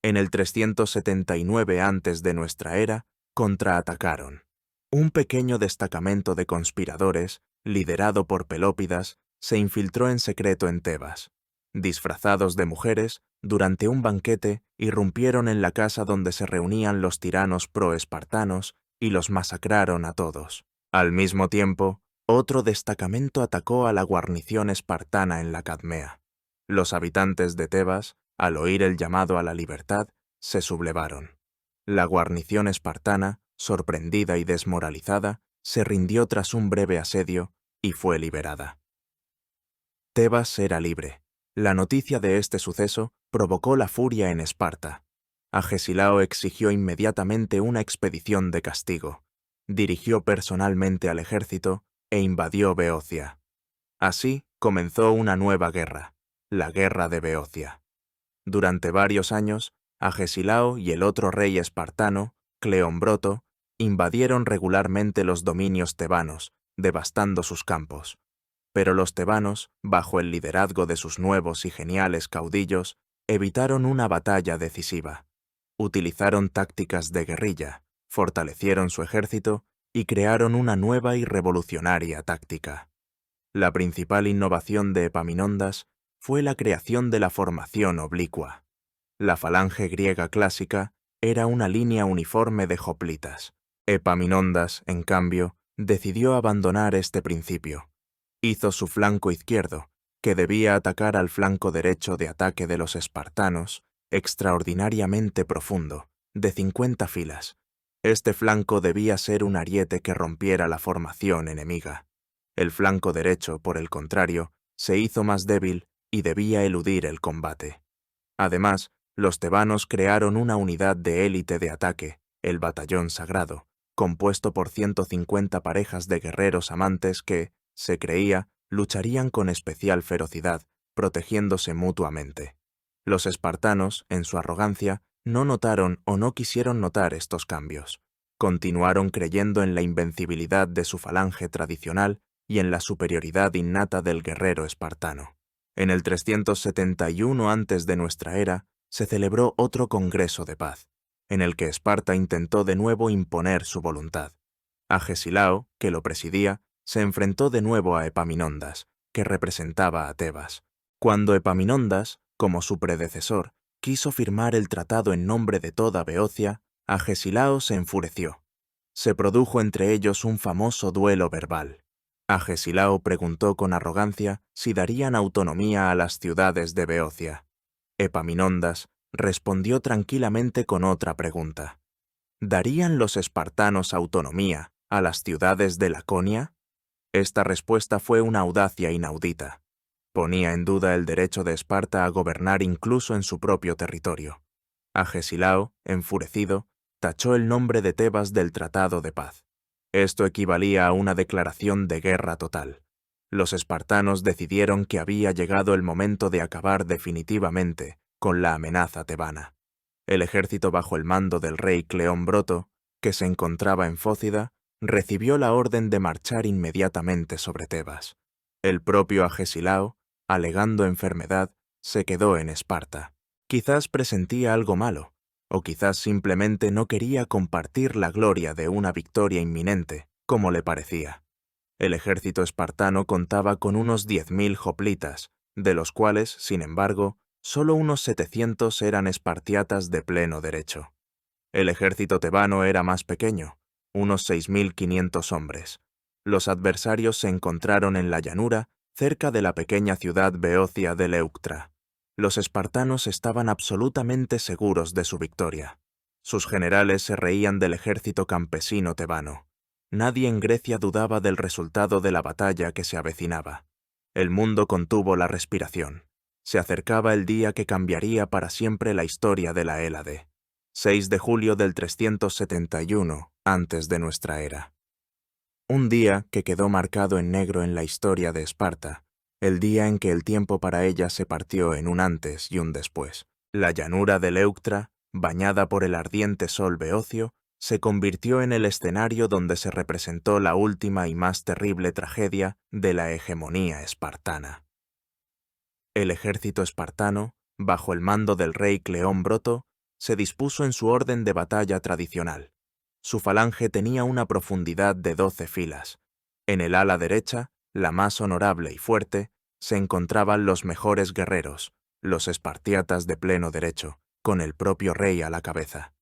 En el 379 antes de nuestra era, contraatacaron. Un pequeño destacamento de conspiradores, liderado por Pelópidas, se infiltró en secreto en Tebas. Disfrazados de mujeres, durante un banquete irrumpieron en la casa donde se reunían los tiranos pro-espartanos y los masacraron a todos. Al mismo tiempo, otro destacamento atacó a la guarnición espartana en la Cadmea. Los habitantes de Tebas, al oír el llamado a la libertad, se sublevaron. La guarnición espartana, sorprendida y desmoralizada, se rindió tras un breve asedio y fue liberada. Tebas era libre. La noticia de este suceso provocó la furia en Esparta. Agesilao exigió inmediatamente una expedición de castigo. Dirigió personalmente al ejército e invadió Beocia. Así comenzó una nueva guerra, la Guerra de Beocia. Durante varios años, Agesilao y el otro rey espartano, Cleombroto, invadieron regularmente los dominios tebanos, devastando sus campos. Pero los tebanos, bajo el liderazgo de sus nuevos y geniales caudillos, evitaron una batalla decisiva. Utilizaron tácticas de guerrilla, fortalecieron su ejército y crearon una nueva y revolucionaria táctica. La principal innovación de Epaminondas fue la creación de la formación oblicua. La falange griega clásica era una línea uniforme de hoplitas. Epaminondas, en cambio, decidió abandonar este principio. Hizo su flanco izquierdo, que debía atacar al flanco derecho de ataque de los espartanos, extraordinariamente profundo, de 50 filas. Este flanco debía ser un ariete que rompiera la formación enemiga. El flanco derecho, por el contrario, se hizo más débil y debía eludir el combate. Además, los tebanos crearon una unidad de élite de ataque, el batallón sagrado, compuesto por 150 parejas de guerreros amantes que, se creía, lucharían con especial ferocidad, protegiéndose mutuamente. Los espartanos, en su arrogancia, no notaron o no quisieron notar estos cambios. Continuaron creyendo en la invencibilidad de su falange tradicional y en la superioridad innata del guerrero espartano. En el 371 antes de nuestra era, se celebró otro congreso de paz, en el que Esparta intentó de nuevo imponer su voluntad. Agesilao, que lo presidía, se enfrentó de nuevo a Epaminondas, que representaba a Tebas. Cuando Epaminondas, como su predecesor, quiso firmar el tratado en nombre de toda Beocia, Agesilao se enfureció. Se produjo entre ellos un famoso duelo verbal. Agesilao preguntó con arrogancia si darían autonomía a las ciudades de Beocia. Epaminondas respondió tranquilamente con otra pregunta. ¿Darían los espartanos autonomía a las ciudades de Laconia? Esta respuesta fue una audacia inaudita. Ponía en duda el derecho de Esparta a gobernar incluso en su propio territorio. Agesilao, enfurecido, tachó el nombre de Tebas del Tratado de Paz. Esto equivalía a una declaración de guerra total. Los espartanos decidieron que había llegado el momento de acabar definitivamente con la amenaza tebana. El ejército bajo el mando del rey Cleómbroto, que se encontraba en Fócida, recibió la orden de marchar inmediatamente sobre Tebas. El propio Agesilao, alegando enfermedad, se quedó en Esparta. Quizás presentía algo malo, o quizás simplemente no quería compartir la gloria de una victoria inminente, como le parecía. El ejército espartano contaba con unos 10.000 hoplitas, de los cuales, sin embargo, solo unos 700 eran espartiatas de pleno derecho. El ejército tebano era más pequeño, unos 6.500 hombres. Los adversarios se encontraron en la llanura, cerca de la pequeña ciudad beocia de Leuctra. Los espartanos estaban absolutamente seguros de su victoria. Sus generales se reían del ejército campesino tebano. Nadie en Grecia dudaba del resultado de la batalla que se avecinaba. El mundo contuvo la respiración. Se acercaba el día que cambiaría para siempre la historia de la Hélade. 6 de julio del 371 antes de nuestra era. Un día que quedó marcado en negro en la historia de Esparta, el día en que el tiempo para ella se partió en un antes y un después. La llanura de Leuctra, bañada por el ardiente sol beocio, se convirtió en el escenario donde se representó la última y más terrible tragedia de la hegemonía espartana. El ejército espartano, bajo el mando del rey Cleómbroto, se dispuso en su orden de batalla tradicional. Su falange tenía una profundidad de 12 filas. En el ala derecha, la más honorable y fuerte, se encontraban los mejores guerreros, los espartiatas de pleno derecho, con el propio rey a la cabeza.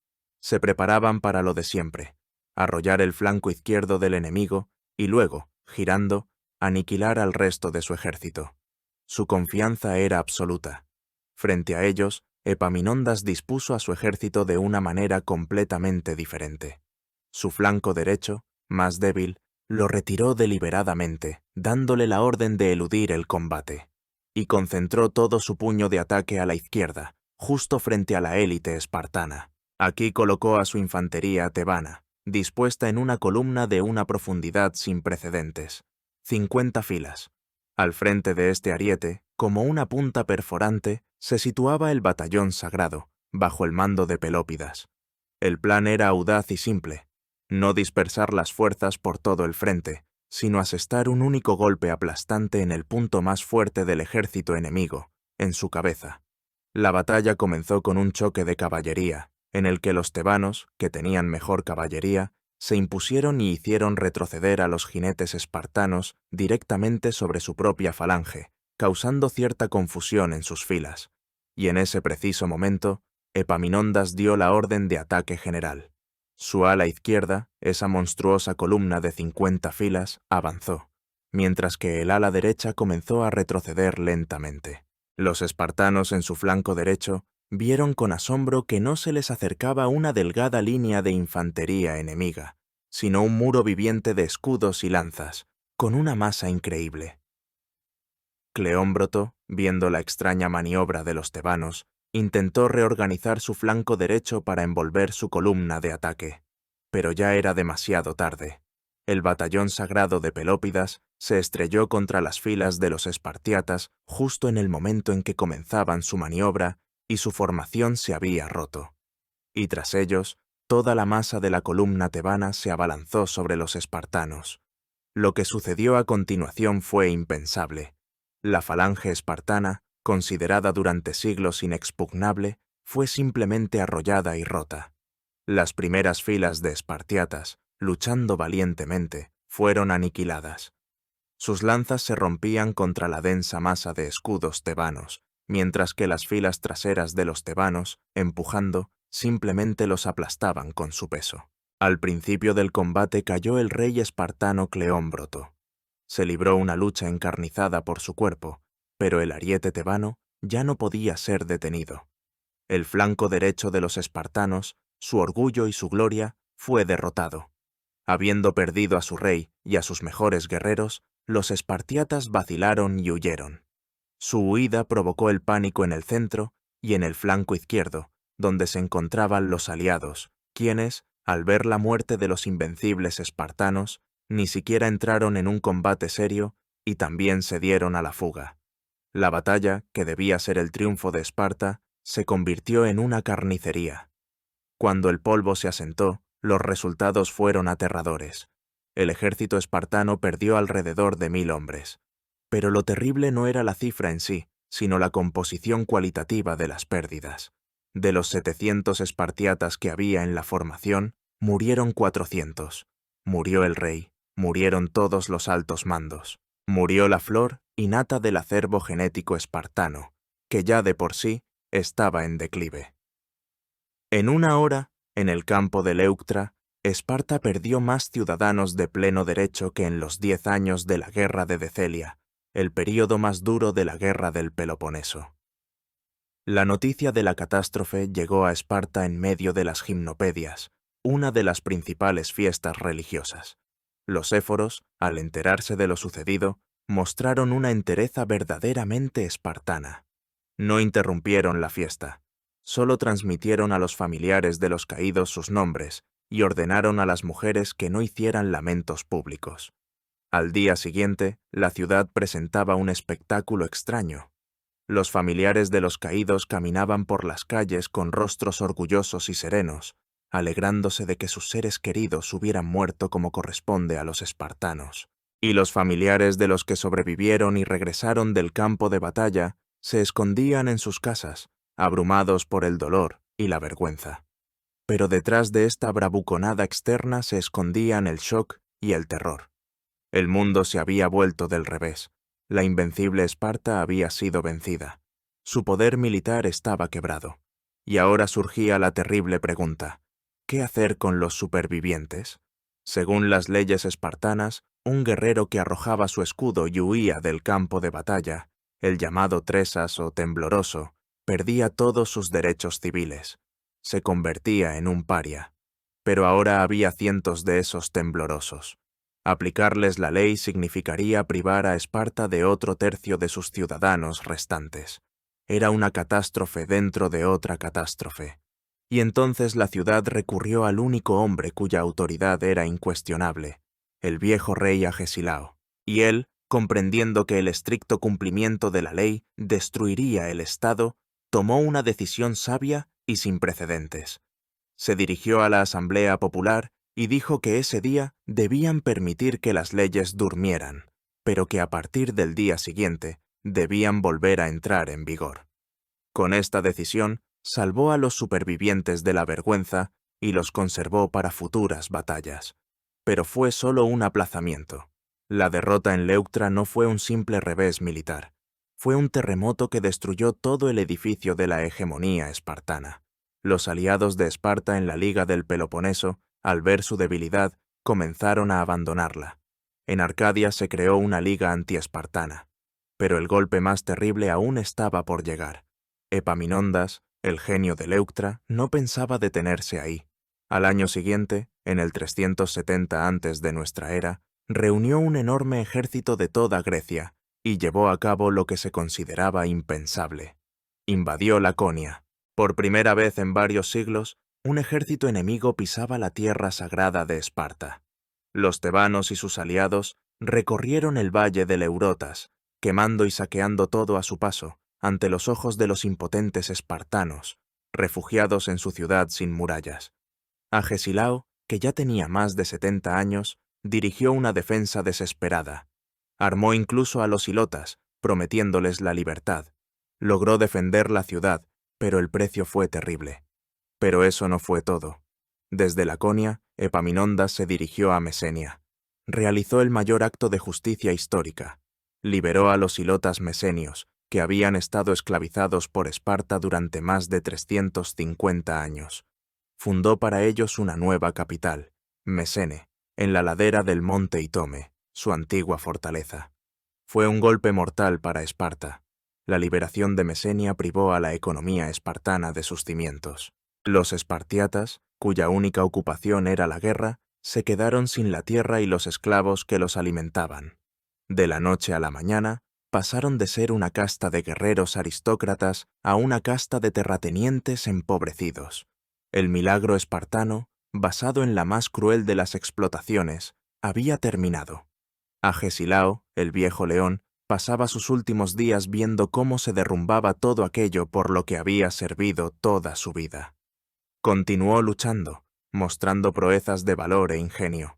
Se preparaban para lo de siempre, arrollar el flanco izquierdo del enemigo y luego, girando, aniquilar al resto de su ejército. Su confianza era absoluta. Frente a ellos, Epaminondas dispuso a su ejército de una manera completamente diferente. Su flanco derecho, más débil, lo retiró deliberadamente, dándole la orden de eludir el combate, y concentró todo su puño de ataque a la izquierda, justo frente a la élite espartana. Aquí colocó a su infantería tebana, dispuesta en una columna de una profundidad sin precedentes, 50 filas. Al frente de este ariete, como una punta perforante, se situaba el batallón sagrado, bajo el mando de Pelópidas. El plan era audaz y simple: no dispersar las fuerzas por todo el frente, sino asestar un único golpe aplastante en el punto más fuerte del ejército enemigo, en su cabeza. La batalla comenzó con un choque de caballería, en el que los tebanos, que tenían mejor caballería, se impusieron y hicieron retroceder a los jinetes espartanos directamente sobre su propia falange, causando cierta confusión en sus filas. Y en ese preciso momento, Epaminondas dio la orden de ataque general. Su ala izquierda, esa monstruosa columna de 50 filas, avanzó, mientras que el ala derecha comenzó a retroceder lentamente. Los espartanos en su flanco derecho vieron con asombro que no se les acercaba una delgada línea de infantería enemiga, sino un muro viviente de escudos y lanzas, con una masa increíble. Cleómbroto, viendo la extraña maniobra de los tebanos, intentó reorganizar su flanco derecho para envolver su columna de ataque, pero ya era demasiado tarde. El batallón sagrado de Pelópidas se estrelló contra las filas de los espartiatas justo en el momento en que comenzaban su maniobra y su formación se había roto. Y tras ellos, toda la masa de la columna tebana se abalanzó sobre los espartanos. Lo que sucedió a continuación fue impensable. La falange espartana, considerada durante siglos inexpugnable, fue simplemente arrollada y rota. Las primeras filas de espartiatas, luchando valientemente, fueron aniquiladas. Sus lanzas se rompían contra la densa masa de escudos tebanos, mientras que las filas traseras de los tebanos, empujando, simplemente los aplastaban con su peso. Al principio del combate cayó el rey espartano Cleómbroto. Se libró una lucha encarnizada por su cuerpo, pero el ariete tebano ya no podía ser detenido. El flanco derecho de los espartanos, su orgullo y su gloria, fue derrotado. Habiendo perdido a su rey y a sus mejores guerreros, los espartiatas vacilaron y huyeron. Su huida provocó el pánico en el centro y en el flanco izquierdo, donde se encontraban los aliados, quienes, al ver la muerte de los invencibles espartanos, ni siquiera entraron en un combate serio y también se dieron a la fuga. La batalla, que debía ser el triunfo de Esparta, se convirtió en una carnicería. Cuando el polvo se asentó, los resultados fueron aterradores. El ejército espartano perdió alrededor de 1000 hombres. Pero lo terrible no era la cifra en sí, sino la composición cualitativa de las pérdidas. De los 700 espartiatas que había en la formación, murieron 400. Murió el rey, murieron todos los altos mandos. Murió la flor y nata del acervo genético espartano, que ya de por sí estaba en declive. En una hora, en el campo de Leuctra, Esparta perdió más ciudadanos de pleno derecho que en los 10 años de la guerra de Decelia, el período más duro de la guerra del Peloponeso. La noticia de la catástrofe llegó a Esparta en medio de las gimnopedias, una de las principales fiestas religiosas. Los éforos, al enterarse de lo sucedido, mostraron una entereza verdaderamente espartana. No interrumpieron la fiesta, solo transmitieron a los familiares de los caídos sus nombres y ordenaron a las mujeres que no hicieran lamentos públicos. Al día siguiente, la ciudad presentaba un espectáculo extraño. Los familiares de los caídos caminaban por las calles con rostros orgullosos y serenos, alegrándose de que sus seres queridos hubieran muerto como corresponde a los espartanos. Y los familiares de los que sobrevivieron y regresaron del campo de batalla se escondían en sus casas, abrumados por el dolor y la vergüenza. Pero detrás de esta bravuconada externa se escondían el shock y el terror. El mundo se había vuelto del revés. La invencible Esparta había sido vencida. Su poder militar estaba quebrado. Y ahora surgía la terrible pregunta: ¿qué hacer con los supervivientes? Según las leyes espartanas, un guerrero que arrojaba su escudo y huía del campo de batalla, el llamado tresas o tembloroso, perdía todos sus derechos civiles. Se convertía en un paria. Pero ahora había cientos de esos temblorosos. Aplicarles la ley significaría privar a Esparta de otro tercio de sus ciudadanos restantes. Era una catástrofe dentro de otra catástrofe. Y entonces la ciudad recurrió al único hombre cuya autoridad era incuestionable, el viejo rey Agesilao. Y él, comprendiendo que el estricto cumplimiento de la ley destruiría el Estado, tomó una decisión sabia y sin precedentes. Se dirigió a la Asamblea Popular y dijo que ese día debían permitir que las leyes durmieran, pero que a partir del día siguiente debían volver a entrar en vigor. Con esta decisión, salvó a los supervivientes de la vergüenza y los conservó para futuras batallas. Pero fue solo un aplazamiento. La derrota en Leuctra no fue un simple revés militar. Fue un terremoto que destruyó todo el edificio de la hegemonía espartana. Los aliados de Esparta en la Liga del Peloponeso, al ver su debilidad, comenzaron a abandonarla. En Arcadia se creó una liga antiespartana. Pero el golpe más terrible aún estaba por llegar. Epaminondas, el genio de Leuctra, no pensaba detenerse ahí. Al año siguiente, en el 370 antes de nuestra era, reunió un enorme ejército de toda Grecia y llevó a cabo lo que se consideraba impensable. Invadió Laconia. Por primera vez en varios siglos, un ejército enemigo pisaba la tierra sagrada de Esparta. Los tebanos y sus aliados recorrieron el valle del Eurotas, quemando y saqueando todo a su paso, ante los ojos de los impotentes espartanos, refugiados en su ciudad sin murallas. Agesilao, que ya tenía más de 70 años, dirigió una defensa desesperada. Armó incluso a los ilotas, prometiéndoles la libertad. Logró defender la ciudad, pero el precio fue terrible. Pero eso no fue todo. Desde Laconia, Epaminondas se dirigió a Mesenia. Realizó el mayor acto de justicia histórica. Liberó a los ilotas mesenios, que habían estado esclavizados por Esparta durante más de 350 años. Fundó para ellos una nueva capital, Mesene, en la ladera del monte Itome, su antigua fortaleza. Fue un golpe mortal para Esparta. La liberación de Mesenia privó a la economía espartana de sus cimientos. Los espartiatas, cuya única ocupación era la guerra, se quedaron sin la tierra y los esclavos que los alimentaban. De la noche a la mañana, pasaron de ser una casta de guerreros aristócratas a una casta de terratenientes empobrecidos. El milagro espartano, basado en la más cruel de las explotaciones, había terminado. Agesilao, el viejo león, pasaba sus últimos días viendo cómo se derrumbaba todo aquello por lo que había servido toda su vida. Continuó luchando, mostrando proezas de valor e ingenio.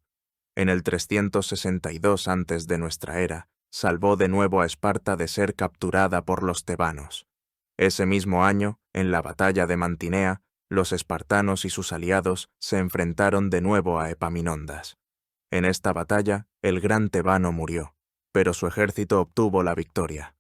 En el 362 antes de nuestra era, salvó de nuevo a Esparta de ser capturada por los tebanos. Ese mismo año, en la batalla de Mantinea, los espartanos y sus aliados se enfrentaron de nuevo a Epaminondas. En esta batalla, el gran tebano murió, pero su ejército obtuvo la victoria.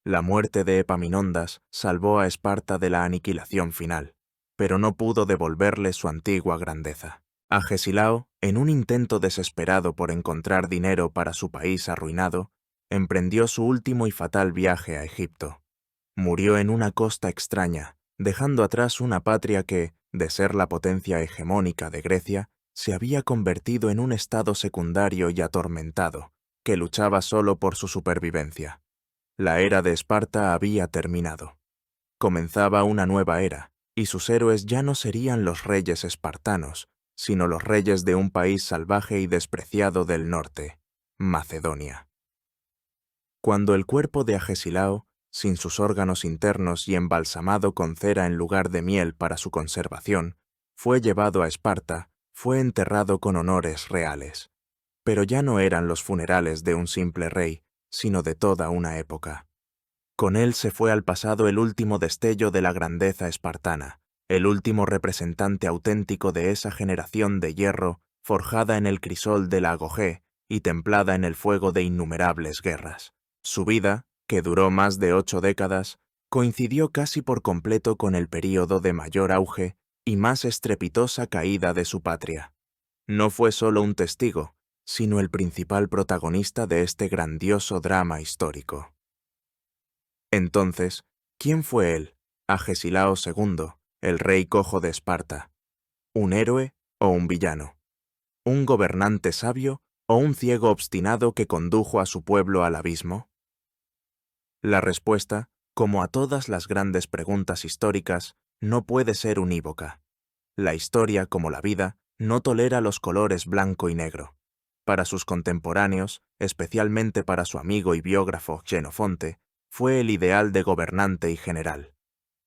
La muerte de Epaminondas salvó a Esparta de la aniquilación final, pero no pudo devolverle su antigua grandeza. Agesilao, en un intento desesperado por encontrar dinero para su país arruinado, emprendió su último y fatal viaje a Egipto. Murió en una costa extraña, dejando atrás una patria que, de ser la potencia hegemónica de Grecia, se había convertido en un estado secundario y atormentado, que luchaba solo por su supervivencia. La era de Esparta había terminado. Comenzaba una nueva era, y sus héroes ya no serían los reyes espartanos, sino los reyes de un país salvaje y despreciado del norte, Macedonia. Cuando el cuerpo de Agesilao, sin sus órganos internos y embalsamado con cera en lugar de miel para su conservación, fue llevado a Esparta, fue enterrado con honores reales. Pero ya no eran los funerales de un simple rey, sino de toda una época. Con él se fue al pasado el último destello de la grandeza espartana, el último representante auténtico de esa generación de hierro forjada en el crisol de la Agogé y templada en el fuego de innumerables guerras. Su vida, que duró más de 8 décadas, coincidió casi por completo con el período de mayor auge y más estrepitosa caída de su patria. No fue solo un testigo, sino el principal protagonista de este grandioso drama histórico. Entonces, ¿quién fue él, Agesilao II, el rey cojo de Esparta? ¿Un héroe o un villano? ¿Un gobernante sabio o un ciego obstinado que condujo a su pueblo al abismo? La respuesta, como a todas las grandes preguntas históricas, no puede ser unívoca. La historia, como la vida, no tolera los colores blanco y negro. Para sus contemporáneos, especialmente para su amigo y biógrafo Xenofonte, fue el ideal de gobernante y general.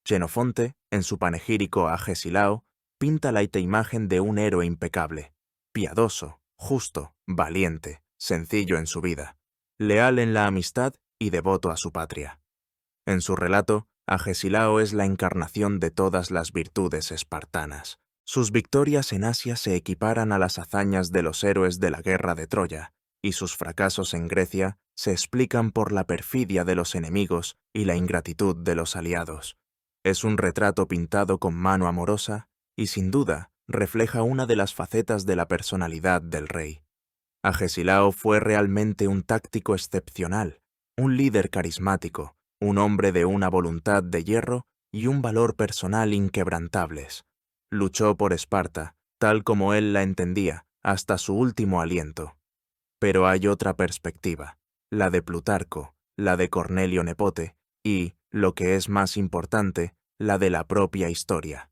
Xenofonte, en su panegírico a Agesilao, pinta la imagen de un héroe impecable, piadoso, justo, valiente, sencillo en su vida, leal en la amistad y devoto a su patria. En su relato, Agesilao es la encarnación de todas las virtudes espartanas. Sus victorias en Asia se equiparan a las hazañas de los héroes de la guerra de Troya, y sus fracasos en Grecia se explican por la perfidia de los enemigos y la ingratitud de los aliados. Es un retrato pintado con mano amorosa y, sin duda, refleja una de las facetas de la personalidad del rey. Agesilao fue realmente un táctico excepcional, un líder carismático, un hombre de una voluntad de hierro y un valor personal inquebrantables. Luchó por Esparta, tal como él la entendía, hasta su último aliento. Pero hay otra perspectiva, la de Plutarco, la de Cornelio Nepote y, lo que es más importante, la de la propia historia.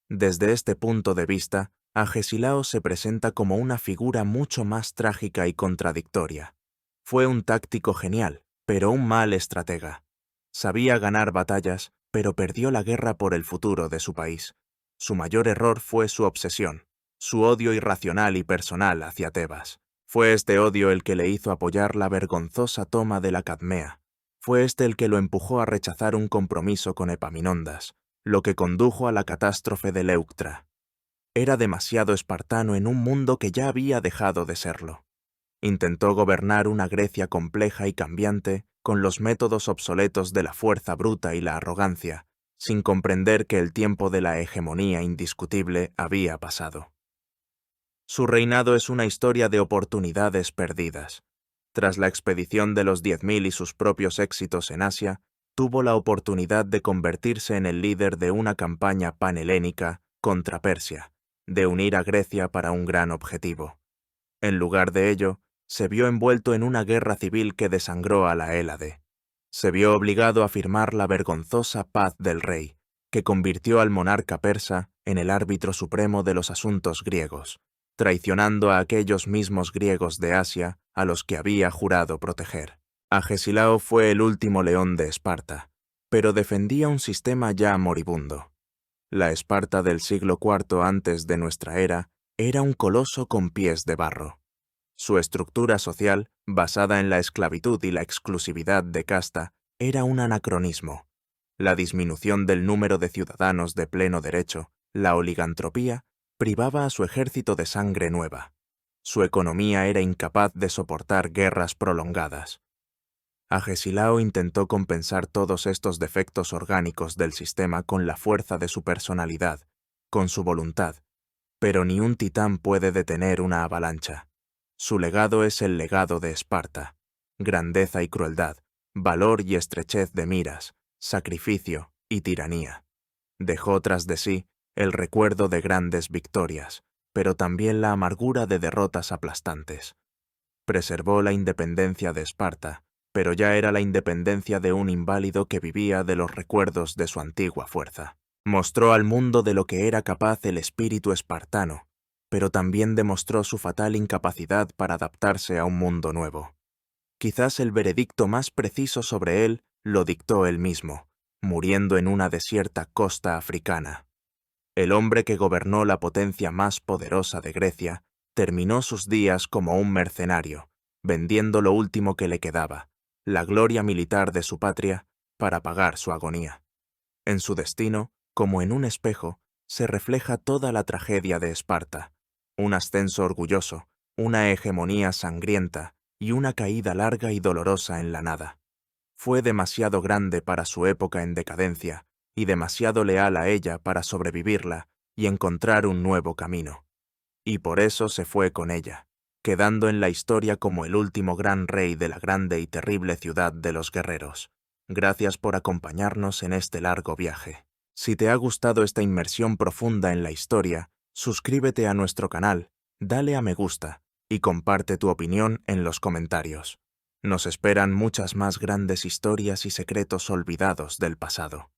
Desde este punto de vista, Agesilao se presenta como una figura mucho más trágica y contradictoria. Fue un táctico genial, pero un mal estratega. Sabía ganar batallas, pero perdió la guerra por el futuro de su país. Su mayor error fue su obsesión, su odio irracional y personal hacia Tebas. Fue este odio el que le hizo apoyar la vergonzosa toma de la Cadmea. Fue este el que lo empujó a rechazar un compromiso con Epaminondas, lo que condujo a la catástrofe de Leuctra. Era demasiado espartano en un mundo que ya había dejado de serlo. Intentó gobernar una Grecia compleja y cambiante con los métodos obsoletos de la fuerza bruta y la arrogancia, sin comprender que el tiempo de la hegemonía indiscutible había pasado. Su reinado es una historia de oportunidades perdidas. Tras la expedición de los 10.000 y sus propios éxitos en Asia, tuvo la oportunidad de convertirse en el líder de una campaña panhelénica contra Persia, de unir a Grecia para un gran objetivo. En lugar de ello, se vio envuelto en una guerra civil que desangró a la Hélade. Se vio obligado a firmar la vergonzosa paz del rey, que convirtió al monarca persa en el árbitro supremo de los asuntos griegos, traicionando a aquellos mismos griegos de Asia a los que había jurado proteger. Agesilao fue el último león de Esparta, pero defendía un sistema ya moribundo. La Esparta del siglo IV antes de nuestra era era un coloso con pies de barro. Su estructura social, basada en la esclavitud y la exclusividad de casta, era un anacronismo. La disminución del número de ciudadanos de pleno derecho, la oligantropía, privaba a su ejército de sangre nueva. Su economía era incapaz de soportar guerras prolongadas. Agesilao intentó compensar todos estos defectos orgánicos del sistema con la fuerza de su personalidad, con su voluntad, pero ni un titán puede detener una avalancha. Su legado es el legado de Esparta: grandeza y crueldad, valor y estrechez de miras, sacrificio y tiranía. Dejó tras de sí el recuerdo de grandes victorias, pero también la amargura de derrotas aplastantes. Preservó la independencia de Esparta, pero ya era la independencia de un inválido que vivía de los recuerdos de su antigua fuerza. Mostró al mundo de lo que era capaz el espíritu espartano, pero también demostró su fatal incapacidad para adaptarse a un mundo nuevo. Quizás el veredicto más preciso sobre él lo dictó él mismo, muriendo en una desierta costa africana. El hombre que gobernó la potencia más poderosa de Grecia terminó sus días como un mercenario, vendiendo lo último que le quedaba, la gloria militar de su patria, para pagar su agonía. En su destino, como en un espejo, se refleja toda la tragedia de Esparta: un ascenso orgulloso, una hegemonía sangrienta y una caída larga y dolorosa en la nada. Fue demasiado grande para su época en decadencia y demasiado leal a ella para sobrevivirla y encontrar un nuevo camino. Y por eso se fue con ella, quedando en la historia como el último gran rey de la grande y terrible ciudad de los guerreros. Gracias por acompañarnos en este largo viaje. Si te ha gustado esta inmersión profunda en la historia, suscríbete a nuestro canal, dale a me gusta y comparte tu opinión en los comentarios. Nos esperan muchas más grandes historias y secretos olvidados del pasado.